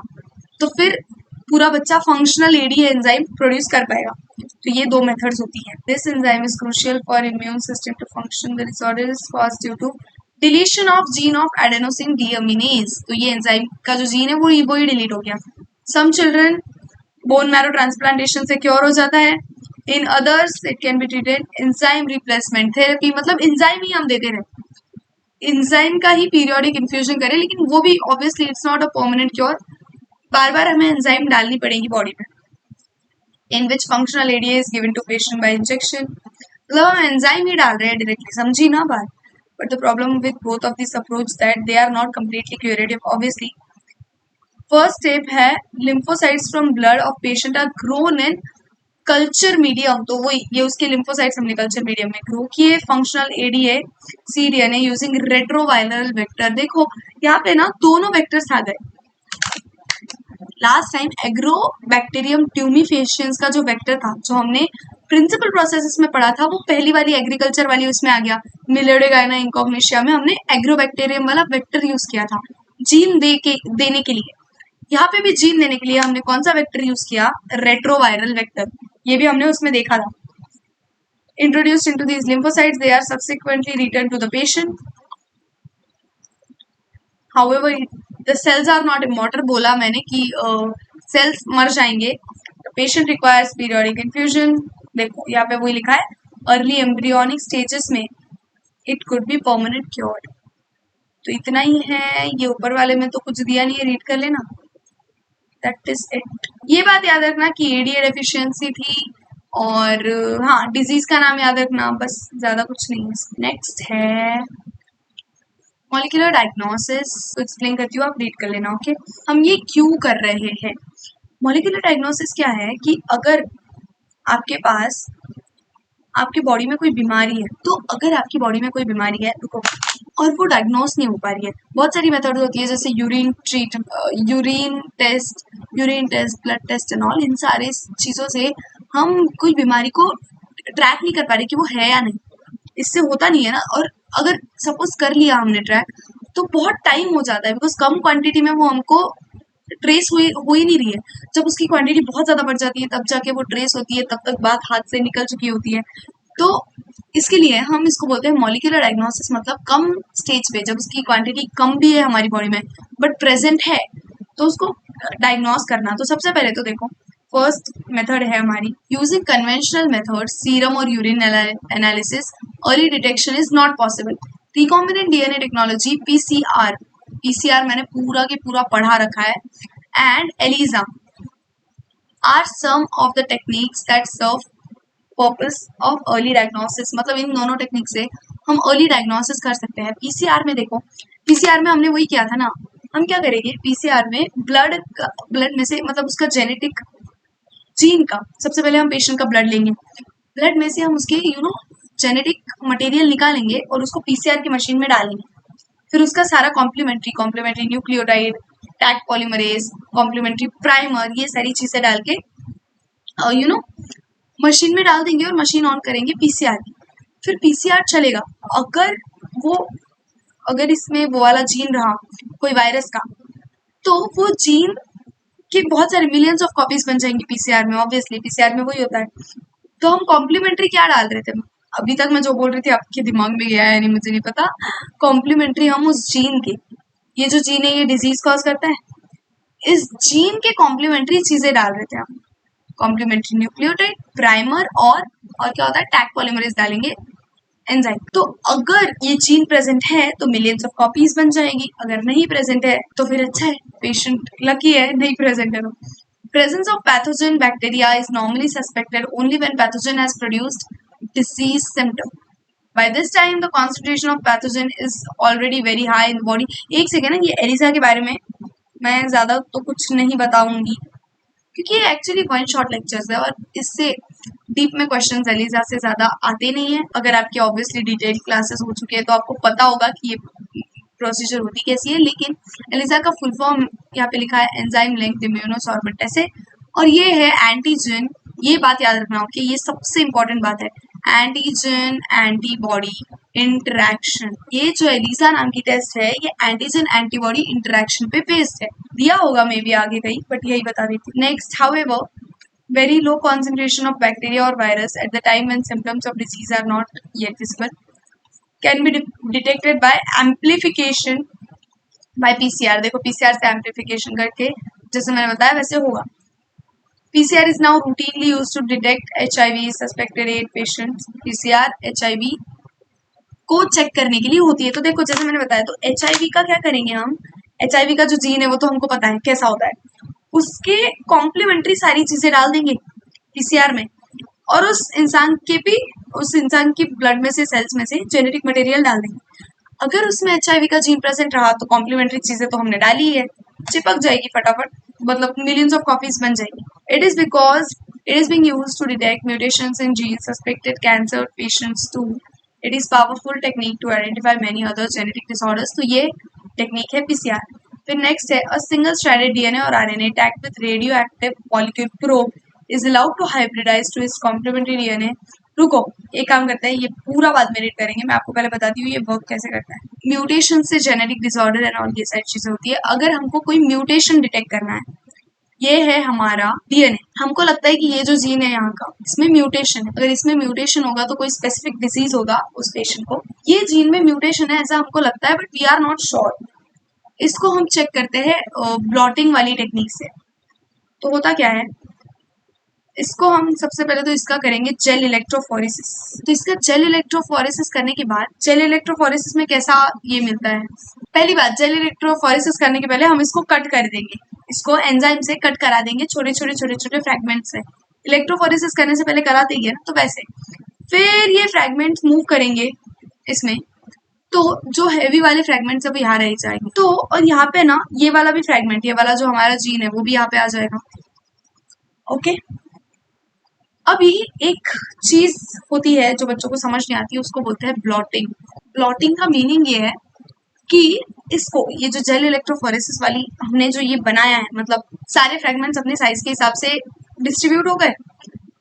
तो फिर पूरा बच्चा फंक्शनल एडीए एंजाइम प्रोड्यूस कर पाएगा। तो ये दो मेथड्स होती हैं। This enzyme is crucial for immune system to function. The disorder is caused due to deletion of gene of adenosine deaminase. तो ये एंजाइम का जो जीन है वो ही डिलीट हो गया। Some children bone marrow transplantation से क्योर हो जाता है, in others it can be treated enzyme replacement therapy, मतलब एंजाइम ही हम देते रहे, एंजाइम का ही पीरियोडिक इन्फ्यूजन करें, लेकिन वो भी obviously it's not a permanent cure, बार बार हमें एंजाइम डालनी पड़ेगी बॉडी में। In which functional ADA is given to patient by injection, मतलब हम एंजाइम ही डाल रहे हैं डायरेक्टली, समझी ना बात। But the problem with both of this approach that they are not completely curative obviously. First step है, lymphocytes from blood of patient are grown in culture medium, तो वो ये उसके लिम्फोसाइट्स हमने कल्चर मीडियम में ग्रो किए। Functional ADA cDNA using retroviral vector. देखो यहाँ पे ना दोनों वेक्टर्स आ गए। लास्ट टाइम एग्रोबैक्टीरियम ट्यूमिफेशियंस का जो वेक्टर था, जो हमने प्रिंसिपल प्रोसेसेस में पढ़ा था, वो पहली वाली एग्रीकल्चर वाली उसमें आ गया। मिलियोडेगाइना इंकॉग्निशिया में हमने एग्रोबैक्टीरियम वाला वेक्टर यूज किया था जीन देने के लिए। यहाँ पे भी जीन देने के लिए हमने कौन सा वेक्टर यूज किया, रेट्रोवायरल वेक्टर, ये भी हमने उसमें देखा था। Introduced into these lymphocytes, they are subsequently return to the patient, however the cells are not immortal, बोला मैंने कि सेल्स मर जाएंगे। पेशेंट रिक्वायर्स पीरियोडिक इन्फ्यूजन, देखो यहाँ पे वही लिखा है, अर्ली एम्ब्रियोनिक स्टेजेस में it could be permanent cured. तो इतना ही है, ये ऊपर वाले में तो कुछ दिया नहीं है, रीड कर लेना, दैट इज इट। ये बात याद रखना कि एडीए डेफिशिएंसी थी, और हाँ डिजीज का नाम याद रखना, बस ज्यादा कुछ नहीं है। नेक्स्ट है मॉलिक्यूलर डायग्नोसिस, तो एक्सप्लेन करती हूँ, आप रीड कर लेना, ओके। हम ये क्यों कर रहे हैं? मॉलिक्यूलर डायग्नोसिस क्या है कि अगर आपके पास आपकी बॉडी में कोई बीमारी है, तो अगर आपकी बॉडी में कोई बीमारी है रुको, और वो डायग्नोस नहीं हो पा रही है, बहुत सारी मेथड होती है, जैसे urine test, blood test and all, इन सारे चीज़ों से हम कोई बीमारी को ट्रैक नहीं कर पा रहे कि वो है या नहीं, इससे होता नहीं है ना। और अगर सपोज कर लिया हमने ट्रैक, तो बहुत टाइम हो जाता है, बिकॉज कम क्वांटिटी में वो हमको ट्रेस हो ही नहीं रही है। जब उसकी क्वांटिटी बहुत ज्यादा बढ़ जाती है, तब जाके वो ट्रेस होती है, तब तक बात हाथ से निकल चुकी होती है। तो इसके लिए हम इसको बोलते हैं मॉलिक्यूलर डायग्नोसिस, मतलब कम स्टेज पे, जब उसकी क्वांटिटी कम भी है हमारी बॉडी में बट प्रेजेंट है, तो उसको डायग्नोस करना। तो सबसे पहले तो देखो, फर्स्ट मेथड है हमारी यूजिंग कन्वेंशनल मेथड, सीरम और urine analysis, early detection is not possible. Recombinant DNA technology, PCR मैंने पूरा के पूरा पढ़ा रखा है, and ELISA are some of the techniques that serve purpose of early diagnosis. मतलब इन दोनों टेक्निक से हम अर्ली डायग्नोसिस कर सकते हैं। पीसीआर में देखो, पीसीआर में हमने वही किया था ना, हम क्या करेंगे पीसीआर में, ब्लड में से, मतलब उसका जेनेटिक जीन का, सबसे पहले हम पेशेंट का ब्लड लेंगे, ब्लड में से हम उसके जेनेटिक मटेरियल निकालेंगे और उसको पीसीआर की मशीन में डालेंगे। फिर उसका सारा complementary nucleotide, Taq polymerase, complementary primer, ये सारी चीजें डाल के मशीन में डाल देंगे और मशीन ऑन करेंगे पीसीआर की। फिर पीसीआर चलेगा, अगर इसमें वो वाला जीन रहा कोई वायरस का, तो वो जीन के बहुत सारे मिलियंस ऑफ कॉपीज बन जाएंगी पीसीआर में। ऑब्वियसली पीसीआर में वही होता है। तो हम कॉम्प्लीमेंट्री क्या डाल रहे थे, अभी तक मैं जो बोल रही थी आपके दिमाग में गया है नहीं मुझे नहीं पता। कॉम्प्लीमेंट्री हम उस जीन के, ये जो जीन है ये डिजीज कॉज करता है, इस जीन के कॉम्प्लीमेंट्री चीजें डाल रहे थे हम, कॉम्प्लीमेंट्री न्यूक्लियोटाइड, प्राइमर, और क्या होता है, टैग पॉलीमरेज डालेंगे, एंजाइम। तो अगर ये जीन प्रेजेंट है तो मिलियंस ऑफ कॉपीज बन जाएगी, अगर नहीं प्रेजेंट है तो फिर अच्छा है, पेशेंट लकी है, नहीं प्रेजेंट है तो। Presence of pathogen bacteria is normally suspected only when pathogen has produced disease symptom. By this time, the concentration of pathogen is already very high in the body. एक सेकेंड, ये एलिसा के बारे में मैं ज्यादा तो कुछ नहीं बताऊंगी, क्योंकि ये एक्चुअली वन शॉट लेक्चर्स है और इससे डीप में क्वेश्चन एलिजा से ज्यादा आते नहीं है। अगर आपकी ऑब्वियसली डिटेल क्लासेस हो चुकी है तो आपको पता होगा कि ये प्रोसीजर होती कैसी है, लेकिन एलिजा का फुल फॉर्म यहाँ पे लिखा है एंजाइम लिंक्ड इम्यूनोसॉर्बेंट ऐसे, और ये है एंटीजन। ये बात याद रखना हो कि ये सबसे इंपॉर्टेंट बात है, एंटीजन एंटीबॉडी इंटरेक्शन। ये जो एलिजा नाम की टेस्ट है ये एंटीजन एंटीबॉडी इंटरेक्शन पे बेस्ड है, दिया होगा मे बी आगे कहीं, बट यही बता देती हूँ। Next, however very low concentration of bacteria or virus at the time when symptoms of disease are not yet visible can be detected by amplification by PCR। देखो PCR से amplification करके जैसे मैंने बताया वैसे होगा। PCR is now routinely used to detect HIV suspected AIDS patients। PCR HIV को चेक करने के लिए होती है। तो देखो जैसे मैंने बताया, तो HIV का क्या करेंगे हम, HIV का जो जीन है वो तो हमको पता है कैसा होता है, उसके कॉम्प्लीमेंट्री सारी चीजें डाल देंगे पीसीआर में, और उस इंसान की ब्लड में से, सेल्स में से जेनेटिक मटेरियल डाल देंगे। अगर उसमें HIV का जीन प्रेजेंट रहा तो कॉम्प्लीमेंट्री चीजें तो हमने डाली है, चिपक जाएगी फटाफट, मतलब मिलियंस ऑफ कॉपीज बन जाएगी। It is because it is being used to detect mutations in genes suspected cancer patients too. It is powerful technique to identify many other genetic disorders. तो ये टेक्निक है पीसीआर। फिर नेक्स्ट है अ सिंगल स्ट्रैंडेड डीएनए और RNA tagged with radio active molecule probe is allowed to hybridize to its complementary DNA रुको, एक काम करते हैं, ये पूरा बाद में रीड करेंगे, मैं आपको पहले बताती हूँ ये वर्क कैसे करता है। म्यूटेशन से जेनेटिक डिसऑर्डर एंड ऑल ये सारी चीजें होती है। अगर हमको कोई म्यूटेशन डिटेक्ट करना है, ये है हमारा डीएनए, हमको लगता है कि ये जो जीन है यहाँ का, इसमें म्यूटेशन है, अगर इसमें म्यूटेशन होगा तो कोई स्पेसिफिक डिजीज होगा उस पेशेंट को, ये जीन में म्यूटेशन है ऐसा हमको लगता है, but we are not sure. इसको हम चेक करते हैं ब्लॉटिंग वाली टेक्निक से। तो होता क्या है, इसको हम सबसे पहले तो इसका करेंगे जेल इलेक्ट्रोफोरेसिस। तो इसका जेल इलेक्ट्रोफोरेसिस करने के बाद, जेल इलेक्ट्रोफोरेसिस में कैसा ये मिलता है, पहली बात, जेल इलेक्ट्रोफोरेसिस करने के पहले हम इसको कट कर देंगे, इसको एंजाइम से कट करा देंगे छोटे छोटे छोटे छोटे फ्रैगमेंट से। इलेक्ट्रोफोरेसिस करने से पहले करा देंगे ना, तो वैसे फिर ये फ्रैगमेंट्स मूव करेंगे इसमें, तो जो हैवी वाले फ्रैगमेंट्स अब यहाँ रह जाएंगे। तो और यहाँ पे ना ये वाला भी फ्रैगमेंट, ये वाला जो हमारा जीन है वो भी यहाँ पे आ जाएगा। ओके, अभी एक चीज होती है जो बच्चों को समझ नहीं आती, उसको बोलते हैं ब्लॉटिंग। ब्लॉटिंग का मीनिंग ये है कि इसको, ये जो जेल इलेक्ट्रोफोरेसिस वाली हमने जो ये बनाया है, मतलब सारे फ्रैगमेंट्स अपने साइज के हिसाब से डिस्ट्रीब्यूट हो गए,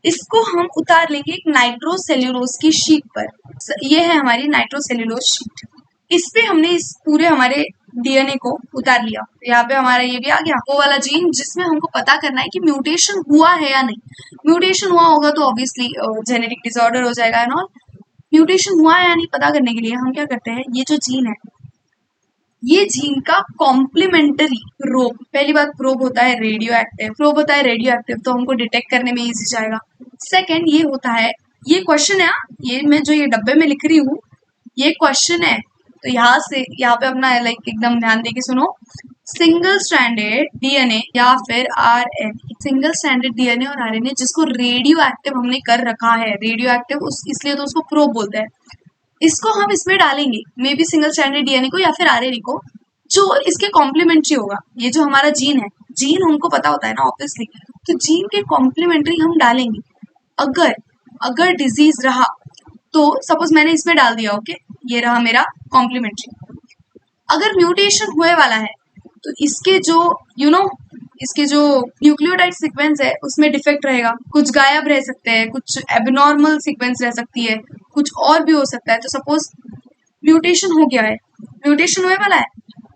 इसको हम उतार लेंगे एक नाइट्रोसेल्यूलोज की शीट पर। ये है हमारी नाइट्रोसेल्यूलोज शीट, इस पे हमने इस पूरे हमारे डीएनए को उतार लिया। यहाँ पे हमारा ये भी आ गया, वो वाला जीन जिसमें हमको पता करना है कि म्यूटेशन हुआ है या नहीं। म्यूटेशन हुआ होगा तो ऑब्वियसली जेनेटिक डिसऑर्डर हो जाएगा एंड ऑल। म्यूटेशन हुआ है या नहीं पता करने के लिए हम क्या करते हैं, ये जो जीन है, ये जीन का कॉम्प्लीमेंट्री प्रोब, पहली बात प्रोब होता है रेडियो एक्टिव, प्रोब होता है रेडियो एक्टिव, तो हमको डिटेक्ट करने में इजी जाएगा। सेकंड ये होता है, ये क्वेश्चन है, ये मैं जो ये डब्बे में लिख रही हूँ ये क्वेश्चन है, तो यहाँ से यहाँ पे अपना लाइक एकदम ध्यान देके सुनो। सिंगल स्ट्रैंडेड डीएनए या फिर आरएनए, सिंगल स्ट्रैंडेड डीएनए और आरएनए जिसको रेडियो एक्टिव हमने कर रखा है, रेडियो एक्टिव इसलिए तो उसको प्रोब बोलते हैं, इसको हम इसमें डालेंगे, may be single stranded DNA को या फिर आरएनए को, जो इसके कॉम्प्लीमेंट्री होगा। ये जो हमारा जीन है, जीन हमको पता होता है ना ऑब्वियसली, तो जीन के कॉम्प्लीमेंट्री हम डालेंगे। अगर अगर डिजीज रहा तो सपोज मैंने इसमें डाल दिया, ओके, ये रहा मेरा कॉम्प्लीमेंट्री। अगर म्यूटेशन हुए वाला है तो इसके जो इसके जो न्यूक्लियोटाइड सीक्वेंस है उसमें डिफेक्ट रहेगा, कुछ गायब रह सकते हैं, कुछ एबनॉर्मल सीक्वेंस रह सकती है, कुछ और भी हो सकता है। तो सपोज म्यूटेशन हो गया है, म्यूटेशन होने वाला है,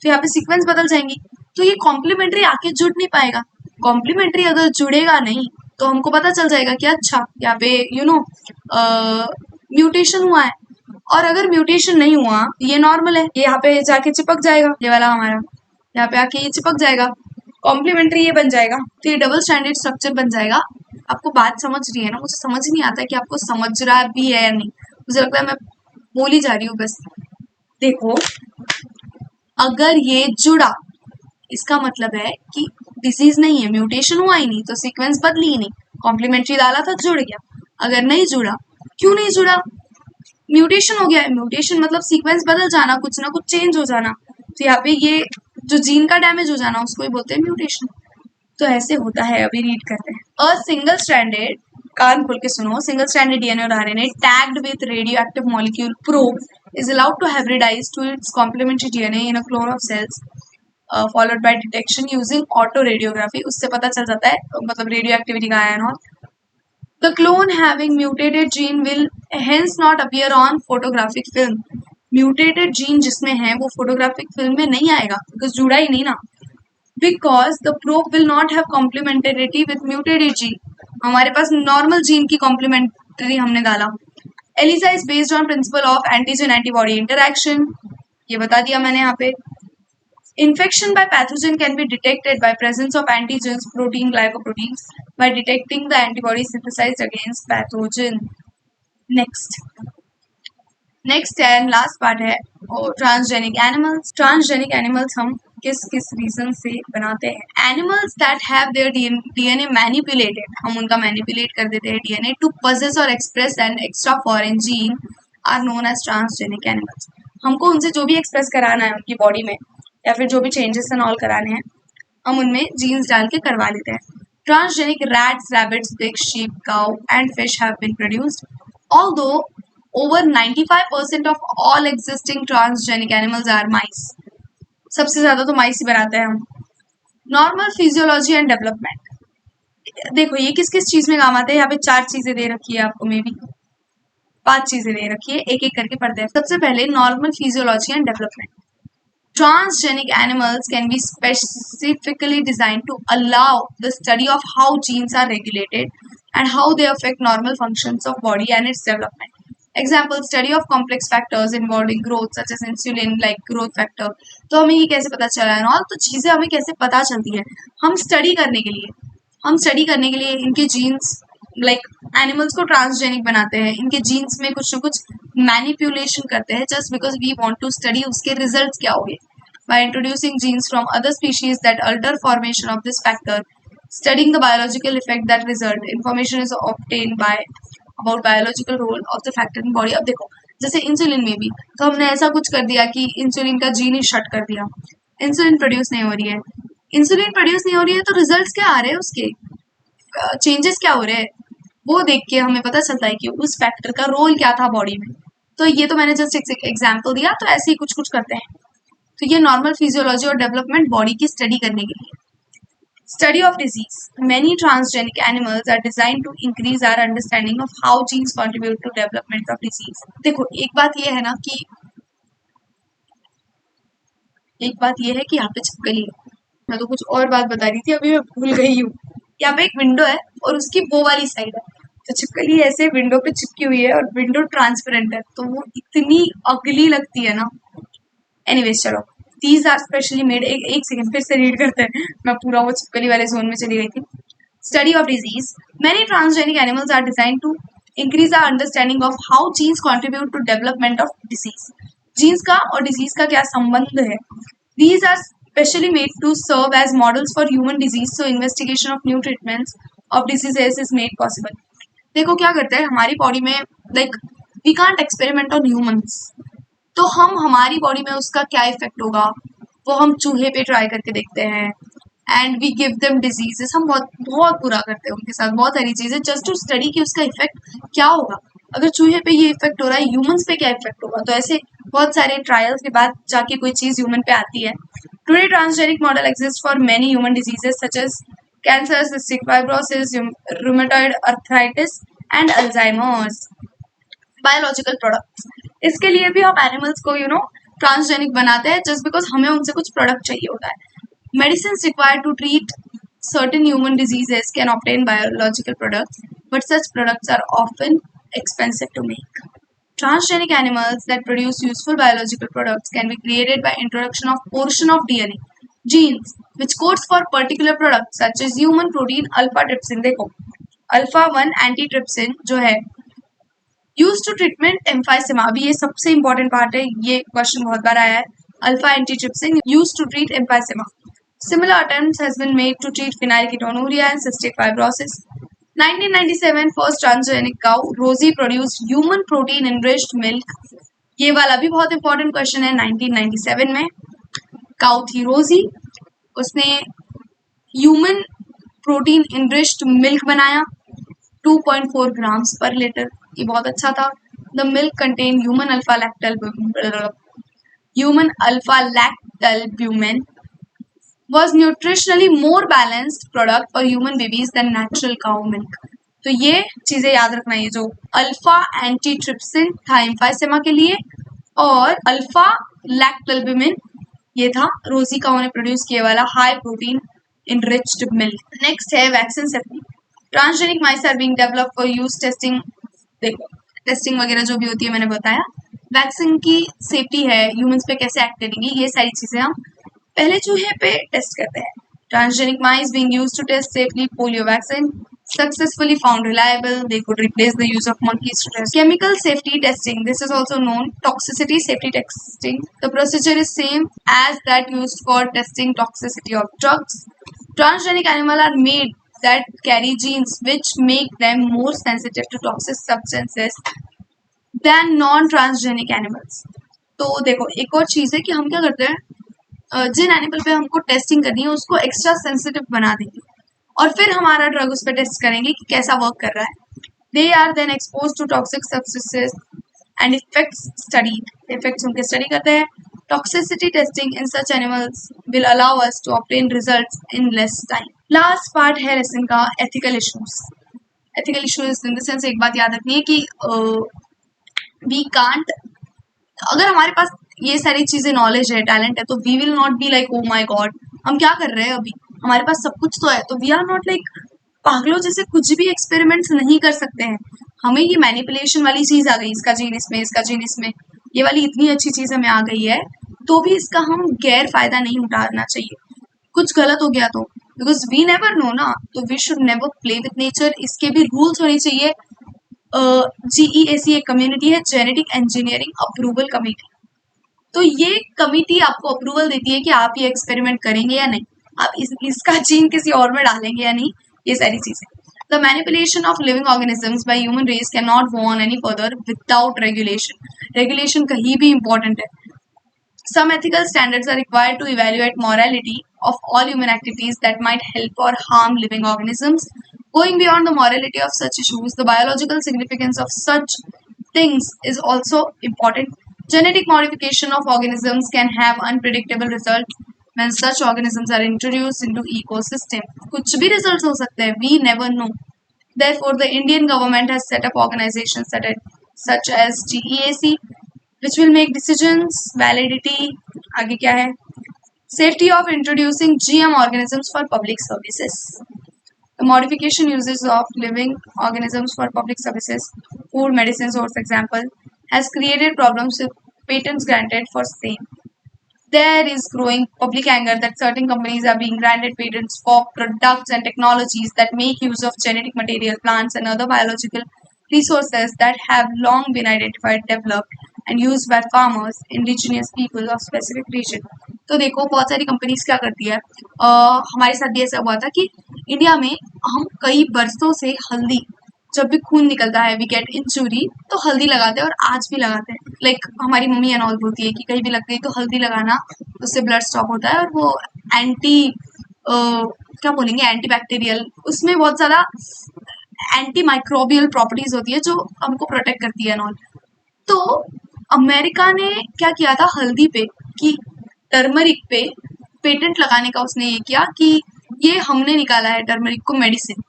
तो यहाँ पे सीक्वेंस बदल जाएंगी, तो ये कॉम्प्लीमेंट्री आके जुड़ नहीं पाएगा। कॉम्प्लीमेंट्री अगर जुड़ेगा नहीं तो हमको पता चल जाएगा कि अच्छा यहाँ पे म्यूटेशन हुआ है। और अगर म्यूटेशन नहीं हुआ, ये नॉर्मल है, ये यहाँ पे जाके चिपक जाएगा, ये वाला हमारा यहाँ पे आके ये चिपक जाएगा, कॉम्प्लीमेंट्री ये बन जाएगा, तो ये डबल स्टैंडर्ड स्ट्रक्चर बन जाएगा। आपको बात समझ रही है ना? मुझे समझ नहीं आता कि आपको समझ रहा भी है या नहीं, मुझे लगता है मैं बोल ही जा रही हूँ बस। देखो, अगर ये जुड़ा, इसका मतलब है कि डिजीज नहीं है, म्यूटेशन हुआ ही नहीं, तो सीक्वेंस बदली ही नहीं, कॉम्प्लीमेंट्री डाला था जुड़ गया। अगर नहीं जुड़ा, क्यों नहीं जुड़ा? म्यूटेशन हो गया है, म्यूटेशन मतलब सीक्वेंस बदल जाना, कुछ ना कुछ चेंज हो जाना, तो यहाँ पे ये जो जीन का डैमेज हो जाना उसको ही बोलते हैं म्यूटेशन। तो ऐसे होता है, अभी रीड करते हैं। अ सिंगल स्ट्रैंडेड, कान खोल के सुनो, सिंगल स्ट्रैंडेड डीएनए और RNA tagged with radioactive molecule probe is allowed to hybridize to its complementary DNA in a clone of cells, followed by detection using autoradiography। उससे पता चल जाता है मतलब रेडियो एक्टिविटी का है। The clone having mutated gene will hence not appear on photographic film। Mutated gene जिसमें है वो photographic film में नहीं आएगा, because जुड़ा ही नहीं ना। Because the probe will not have complementarity with mutated gene। हमारे पास normal gene की complementary हमने डाला। ELISA is based on principle of antigen antibody interaction, ये बता दिया मैंने यहाँ पे। Infection by pathogen can be detected by presence of antigens, protein, glycoproteins, by detecting the antibody synthesized against pathogen। Next and last part है ट्रांसजेनिक एनिमल्स। ट्रांसजेनिक एनिमल्स हम किस किस रीजन से बनाते हैं? Animals that have their DNA manipulated, हम उनका मैनिपुलेट कर देते हैं डीएनए टू पजेस और express an extra foreign gene, are known as transgenic animals. हमको उनसे जो भी एक्सप्रेस कराना है उनकी बॉडी में, या फिर जो भी चेंजेस एंड ऑल कराने हैं, हम उनमें जीन्स डाल के करवा लेते हैं। Transgenic rats, rabbits, pig, sheep, cow and fish have been produced. Although over 95% of all existing transgenic animals are mice। सबसे ज्यादा तो माइस ही बनाते हैं हम। नॉर्मल फिजियोलॉजी एंड डेवलपमेंट, देखो ये किस किस चीज में काम आते हैं। यहाँ पे 4 चीजें दे रखी है आपको, मे बी 5 चीजें दे रखी है, एक एक करके पढ़ते हैं। सबसे पहले normal physiology and development. Transgenic animals can be specifically designed to allow the study of how genes are regulated and how they affect normal functions of body and its development. Example, study of complex factors involving growth such as insulin like growth factor. तो हमें ये कैसे पता चला है ना, तो चीजें हमें कैसे पता चलती है, हम स्टडी करने के लिए इनके जीन्स लाइक एनिमल्स को ट्रांसजेनिक बनाते हैं, इनके जीन्स में कुछ ना कुछ मैनिपुलेशन करते हैं just because we want to study उसके रिजल्ट्स क्या होंगे। By introducing genes from other species that alter formation of this factor, studying the biological effect that result, information is obtained by about biological role of the factor in body। अब देखो जैसे इंसुलिन में भी तो हमने ऐसा कुछ कर दिया कि इंसुलिन का जीन ही शट कर दिया, इंसुलिन प्रोड्यूस नहीं हो रही है, तो रिजल्ट्स क्या आ रहे हैं, उसके चेंजेस क्या हो रहे हैं, वो देख के हमें पता चलता है कि उस फैक्टर का रोल क्या था बॉडी में। तो ये तो मैंने जस्ट एक एग्जाम्पल दिया, तो ऐसे ही कुछ कुछ करते हैं। तो ये नॉर्मल फिजियोलॉजी और डेवलपमेंट बॉडी की स्टडी करने के लिए। Study of disease. Many transgenic animals are design to increase our understanding of how genes contribute to development of disease. देखो एक बात ये है ना कि यहाँ पे छिपकली है, मैं तो कुछ और बात बता रही थी, अभी मैं भूल गई हूँ। यहाँ पे एक विंडो है और उसकी वो वाली साइड है, तो छिपकली ऐसे विंडो पे चिपकी हुई है और विंडो ट्रांसपेरेंट है, तो वो इतनी अगली लगती है ना। एनीवेज चलो, दीज आर स्पेशली मेड। एक सेकंड फिर से रीड करते हैं, मैं पूरा वो छिपकली वाले जोन में चली गई थी। Study of disease. Many transgenic animals are design to increase our understanding of how genes contribute to development of disease. Genes का और डिजीज का क्या संबंध है। These are specially made to serve as models for human disease, so investigation of new treatments of diseases is made possible. देखो क्या करते हैं हमारी बॉडी में, like we can't experiment on humans, तो हम हमारी बॉडी में उसका क्या इफेक्ट होगा वो हम चूहे पे ट्राई करके देखते हैं, and we give them diseases. हम बहुत बुरा करते हैं उनके साथ, बहुत सारी चीजें जस्ट टू स्टडी कि उसका इफेक्ट क्या होगा। अगर चूहे पे ये इफेक्ट हो रहा है, ह्यूमंस पे क्या इफेक्ट होगा, तो ऐसे बहुत सारे ट्रायल्स के बाद जाके कोई चीज ह्यूमन पे आती है। Today transgenic model exist for many human diseases such as cancer, cystic fibrosis, rheumatoid arthritis and Alzheimer's. Biological products, इसके लिए भी हम एनिमल्स को ट्रांसजेनिक बनाते हैं जस्ट बिकॉज हमें उनसे कुछ प्रोडक्ट चाहिए होता है। Medicine required to treat certain human diseases can obtain biological products, but such products are often expensive to make. Transgenic animals that produce useful biological products can be created by introduction of portion of DNA genes which codes for particular products such as human protein alpha trypsin। देखो अल्फा 1 एंटीट्रिप्सिन जो है यूज टू ट्रीटमेंट एम्फाइसेमा, अभी ये सबसे इंपॉर्टेंट पार्ट है, ये क्वेश्चन बहुत बार आया है। Alpha antitrypsin use to treat emphysema. Similar attempts has been made to treat phenylketonuria and cystic fibrosis. 1997 first transgenic cow Rosie produced human protein enriched milk। ये वाला भी बहुत इंपॉर्टेंट क्वेश्चन है। 1997 में काउ थी रोजी, उसने ह्यूमन प्रोटीन इनरिच्ड मिल्क बनाया 2.4 ग्राम्स पर लीटर, ये बहुत अच्छा था। The milk contain human alpha lactalbumin was nutritionally more balanced product for human babies than natural cow milk। तो ये चीजें याद रखना, ये जो अल्फा एंटीट्रिप्सिन था एम्फाइसेमा के लिए और अल्फा लैक्टल्ब्यूमिन ये था रोजी काउ ने प्रोड्यूस किए वाला high protein enriched milk. Next है vaccine safety. Transgenic mice are being developed for use testing. देखो टेस्टिंग वगैरह जो भी होती है मैंने बताया। वैक्सीन की सेफ्टी है, ह्यूमंस पे कैसे एक्ट करेंगी, ये सारी चीजें हम पहले चूहे पे टेस्ट करते हैं। Transgenic mice being used to test safely polio vaccine successfully found reliable, they could replace the use of monkeys to test। Chemical safety testing, this is also known toxicity safety testing। The procedure is same as that used for testing toxicity of drugs। Transgenic animals are made that carry genes which make them more sensitive to toxic substances than non-transgenic animals। तो देखो एक और चीज है कि हम क्या करते हैं, जिन एनिमल पे हमको टेस्टिंग करनी है उसको एक्स्ट्रा सेंसिटिव बना देंगे और फिर हमारा ड्रग उस पर टेस्ट करेंगे कि कैसा वर्क कर रहा है। They are then expose to toxic substances and effects studied, effects उनके स्टडी करते हैं। Toxicity testing in such animals will allow us to obtain results in less time. Last part है लेसन का ethical issues. Ethical issues in the sense एक बात याद रखनी है कि वी कांट, अगर हमारे पास ये सारी चीजें नॉलेज है, टैलेंट है, तो we will not be like oh my God हम क्या कर रहे हैं अभी, हमारे पास सब कुछ तो है, तो वी आर नॉट लाइक पागलों जैसे कुछ भी एक्सपेरिमेंट्स नहीं कर सकते हैं। हमें ये मैनिपुलेशन वाली चीज आ गई, इसका जीन इसमें, इसका जीन इसमें, ये वाली इतनी अच्छी चीज हमें आ गई है, तो भी इसका हम गैर फायदा नहीं उठाना चाहिए। कुछ गलत हो गया तो, बिकॉज वी नेवर नो ना, तो we should never play with nature. इसके भी रूल्स होने चाहिए। GEAC एक कम्युनिटी है, जेनेटिक इंजीनियरिंग अप्रूवल कमेटी। तो ये कमिटी आपको अप्रूवल देती है कि आप ये एक्सपेरिमेंट करेंगे या नहीं, आप इसका जीन किसी और में डालेंगे या नहीं, ये सारी चीजें। The manipulation of living organisms by human race can not go on any further without regulation. Regulation कहीं भी इंपॉर्टेंट है। Some ethical standards are required to evaluate morality of all human activities that might help or harm living organisms. Going beyond the morality of such issues, the biological significance of such things is also important. Genetic modification of organisms can have unpredictable results when such organisms are introduced into ecosystem. कुछ भी results हो सकते हैं, we never know. Therefore, the Indian government has set up organizations such as GEAC, which will make decisions, validity, आगे क्या है, safety of introducing GM organisms for public services. The modification uses of living organisms for public services, food, medicines, for example, has created problems with patents granted for same. There is growing public anger that certain companies are being granted patents for products and technologies that make use of genetic material, plants, and other biological resources that have long been identified, developed, and used by farmers, indigenous people of specific region. तो देखो बहुत सारी कंपनीज क्या करती है, हमारे साथ भी ऐसा हुआ था कि इंडिया में हम कई बरसों से हल्दी, जब भी खून निकलता है, वी गेट इंजुरी, तो हल्दी लगाते हैं और आज भी लगाते हैं। लाइक हमारी मम्मी एंड ऑल बोलती है कि कहीं भी लग गई तो हल्दी लगाना, उससे ब्लड स्टॉप होता है और वो एंटी क्या बोलेंगे, एंटी बैक्टीरियल, उसमें बहुत ज़्यादा एंटी माइक्रोबियल प्रॉपर्टीज होती है जो हमको प्रोटेक्ट करती है एंड ऑल। तो अमेरिका ने क्या किया था हल्दी पे, कि टर्मरिक पे पेटेंट लगाने का उसने ये किया कि ये हमने निकाला है टर्मरिक को मेडिसिन,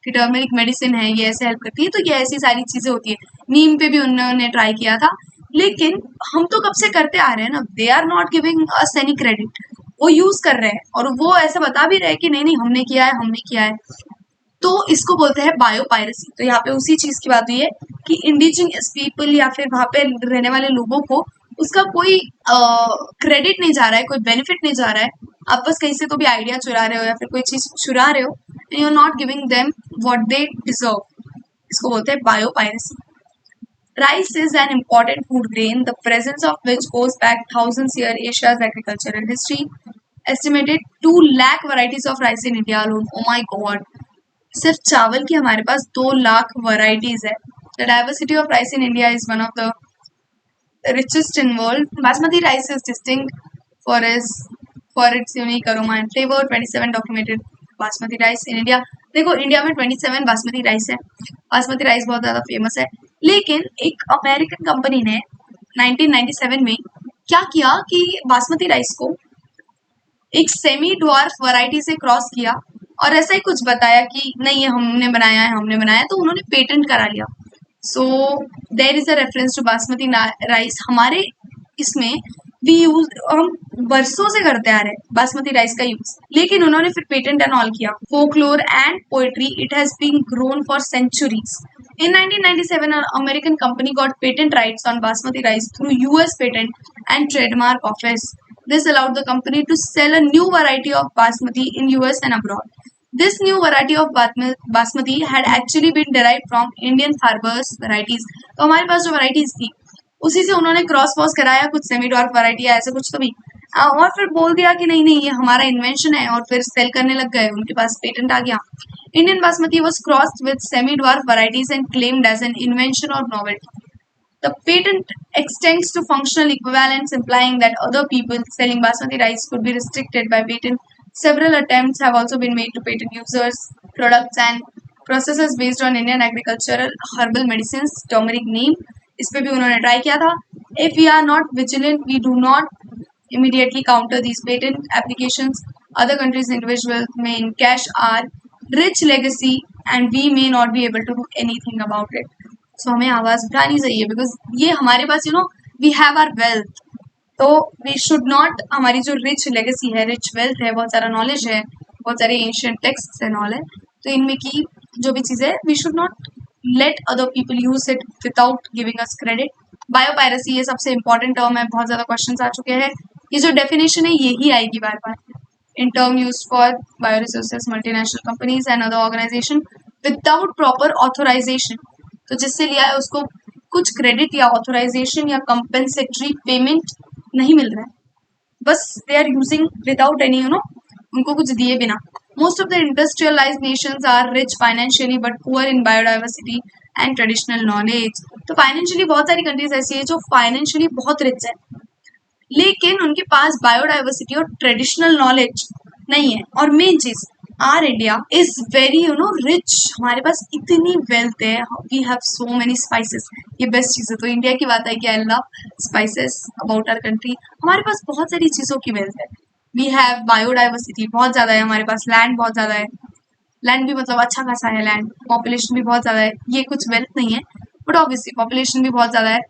कि टर्मरिक मेडिसिन है, ये ऐसे हेल्प करती है, तो ये ऐसी सारी चीजें होती है। नीम पे भी उन्होंने ट्राई किया था, लेकिन हम तो कब से करते आ रहे हैं ना, they are not giving us any credit. वो यूज कर रहे हैं और वो ऐसा बता भी रहे हैं कि नहीं नहीं हमने किया है, हमने किया है। तो इसको बोलते हैं बायोपायरेसी। तो यहाँ पे उसी चीज की बात हुई है कि इंडिजिनियस पीपल या फिर वहां पे रहने वाले लोगों को उसका कोई क्रेडिट नहीं जा रहा है, कोई बेनिफिट नहीं जा रहा है। आप बस कहीं से तो भी आइडिया चुरा रहे हो या फिर कोई चीज चुरा रहे हो, and you are not giving them what they deserve. इसको बोलते हैं biopiracy. Rice is an important food grain, the presence of which goes back thousands years Asia's agricultural history. Estimated 2 lakh varieties of rice in India alone. Oh my god! सिर्फ चावल की हमारे पास 2 लाख वैरायटीज है। The diversity of rice in India is one of the richest in world. Basmati rice is distinct for its unique aroma and flavor. 27 documented basmati rice in India. देखो इंडिया में 27 बासमती राइस है, बासमती राइस बहुत ज्यादा फेमस है। लेकिन एक अमेरिकन कंपनी ने 1997 में क्या किया कि बासमती राइस को एक सेमी ड्वार्फ वैरायटी से क्रॉस किया और ऐसा ही कुछ बताया कि नहीं ये हमने बनाया है, हमने बनाया है, तो उन्होंने पेटेंट करा लिया। So there is a reference to basmati rice. हमारे इसमें वी यूज, हम बरसों से करते आ रहे हैं बासमती राइस का यूज, लेकिन उन्होंने फिर पेटेंट एंड ऑल किया। Folklore and poetry, it has been grown for centuries. In 1997, an American company got patent rights on basmati rice through US Patent and Trademark Office. This allowed the company to sell a new variety of basmati in US and abroad. This new variety of basmati had actually been derived from Indian farmers varieties. तो हमारे पास जो varieties थी उसी से उन्होंने क्रॉस वॉस कराया, कुछ सेमी डॉर्फ वैरायटी है ऐसा कुछ तो भी, और फिर बोल दिया कि नहीं नहीं ये हमारा इन्वेंशन है, और फिर सेल करने लग गए, उनके पास पेटेंट आ गया। Indian basmati was crossed with semi-dwarf varieties and claimed as an invention or novelty. The patent extends to functional equivalence, implying that other people selling basmati rice could be restricted by patent. Several attempts have also been made to patent users, products and processes based on Indian agricultural herbal medicines, turmeric, neem. इस पे भी उन्होंने ट्राई किया था। If we are not vigilant, we do not immediately counter these patent applications. Other countries' individuals may encash our rich legacy and we may not be able to do anything about it. सो हमें आवाज उठानी चाहिए, बिकॉज ये हमारे पास वी हैव आर वेल्थ। तो वी शुड नॉट, हमारी जो रिच लेगेसी है, रिच वेल्थ है, बहुत सारा नॉलेज है, बहुत सारे एंशियंट टेक्स्ट है, नॉलेज, तो इनमें की जो भी चीजें है, we should not let other people use it without giving us credit. Biopiracy, ये सबसे इंपॉर्टेंट टर्म है, बहुत ज्यादा क्वेश्चंस आ चुके हैं। ये जो डेफिनेशन है यही आएगी बार बार। In term used for bioresources, multinational companies and other organization without proper authorization, तो जिससे लिया है उसको कुछ क्रेडिट या ऑथोराइजेशन या कंपेंसेटरी पेमेंट नहीं मिल रहा है, बस they are using without any उनको कुछ दिए बिना। Most of the industrialized nations are rich financially but poor in biodiversity and traditional knowledge. तो फाइनेंशियली बहुत सारी कंट्रीज ऐसी है जो फाइनेंशियली बहुत रिच है, लेकिन उनके पास बायोडाइवर्सिटी और ट्रेडिशनल नॉलेज नहीं है। और मेन चीज, our India is very rich, हमारे पास इतनी वेल्थ है, we have so many spices. ये बेस्ट चीज है। तो इंडिया की बात है कि I love spices about our country. हमारे पास बहुत सारी चीजों की वेल्थ है। वी हैव बायोडाइवर्सिटी बहुत ज्यादा है, हमारे पास लैंड बहुत ज्यादा है, लैंड भी मतलब अच्छा खासा है लैंड, पॉपुलेशन भी बहुत ज्यादा है, ये कुछ वेल्थ नहीं है, बट ऑब्वियसली पॉपुलेशन भी बहुत ज्यादा है।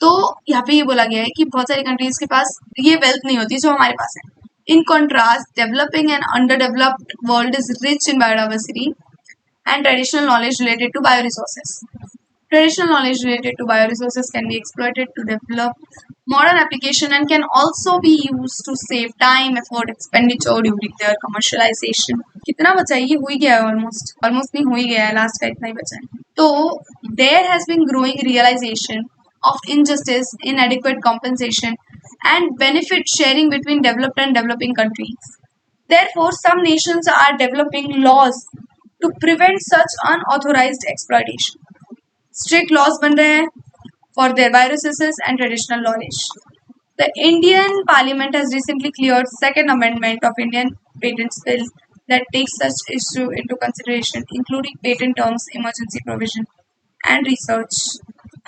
तो यहाँ पे ये बोला गया है कि बहुत सारी कंट्रीज के पास ये वेल्थ नहीं होती जो हमारे पास है। In contrast, developing and under developed world is rich in biodiversity and traditional knowledge related to bioresources. Traditional knowledge related to bioresources can be exploited to develop modern application and can also be used to save time, effort, expenditure during their commercialization. कितना बचा है? ये हो ही गया है ऑलमोस्ट नहीं, हो ही गया है, लास्ट का इतना ही बचा है। तो there has been growing realization of injustice, inadequate compensation and benefit sharing between developed and developing countries. Therefore, some nations are developing laws to prevent such unauthorized exploitation. Strict laws बन रहे हैं for their bioresources and traditional knowledge. The Indian Parliament has recently cleared Second Amendment of Indian Patents Bill that takes such issue into consideration, including patent terms, emergency provision, and research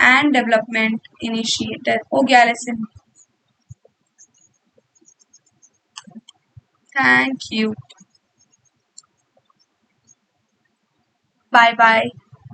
and development initiative. हो गया lesson. Thank you. Bye bye.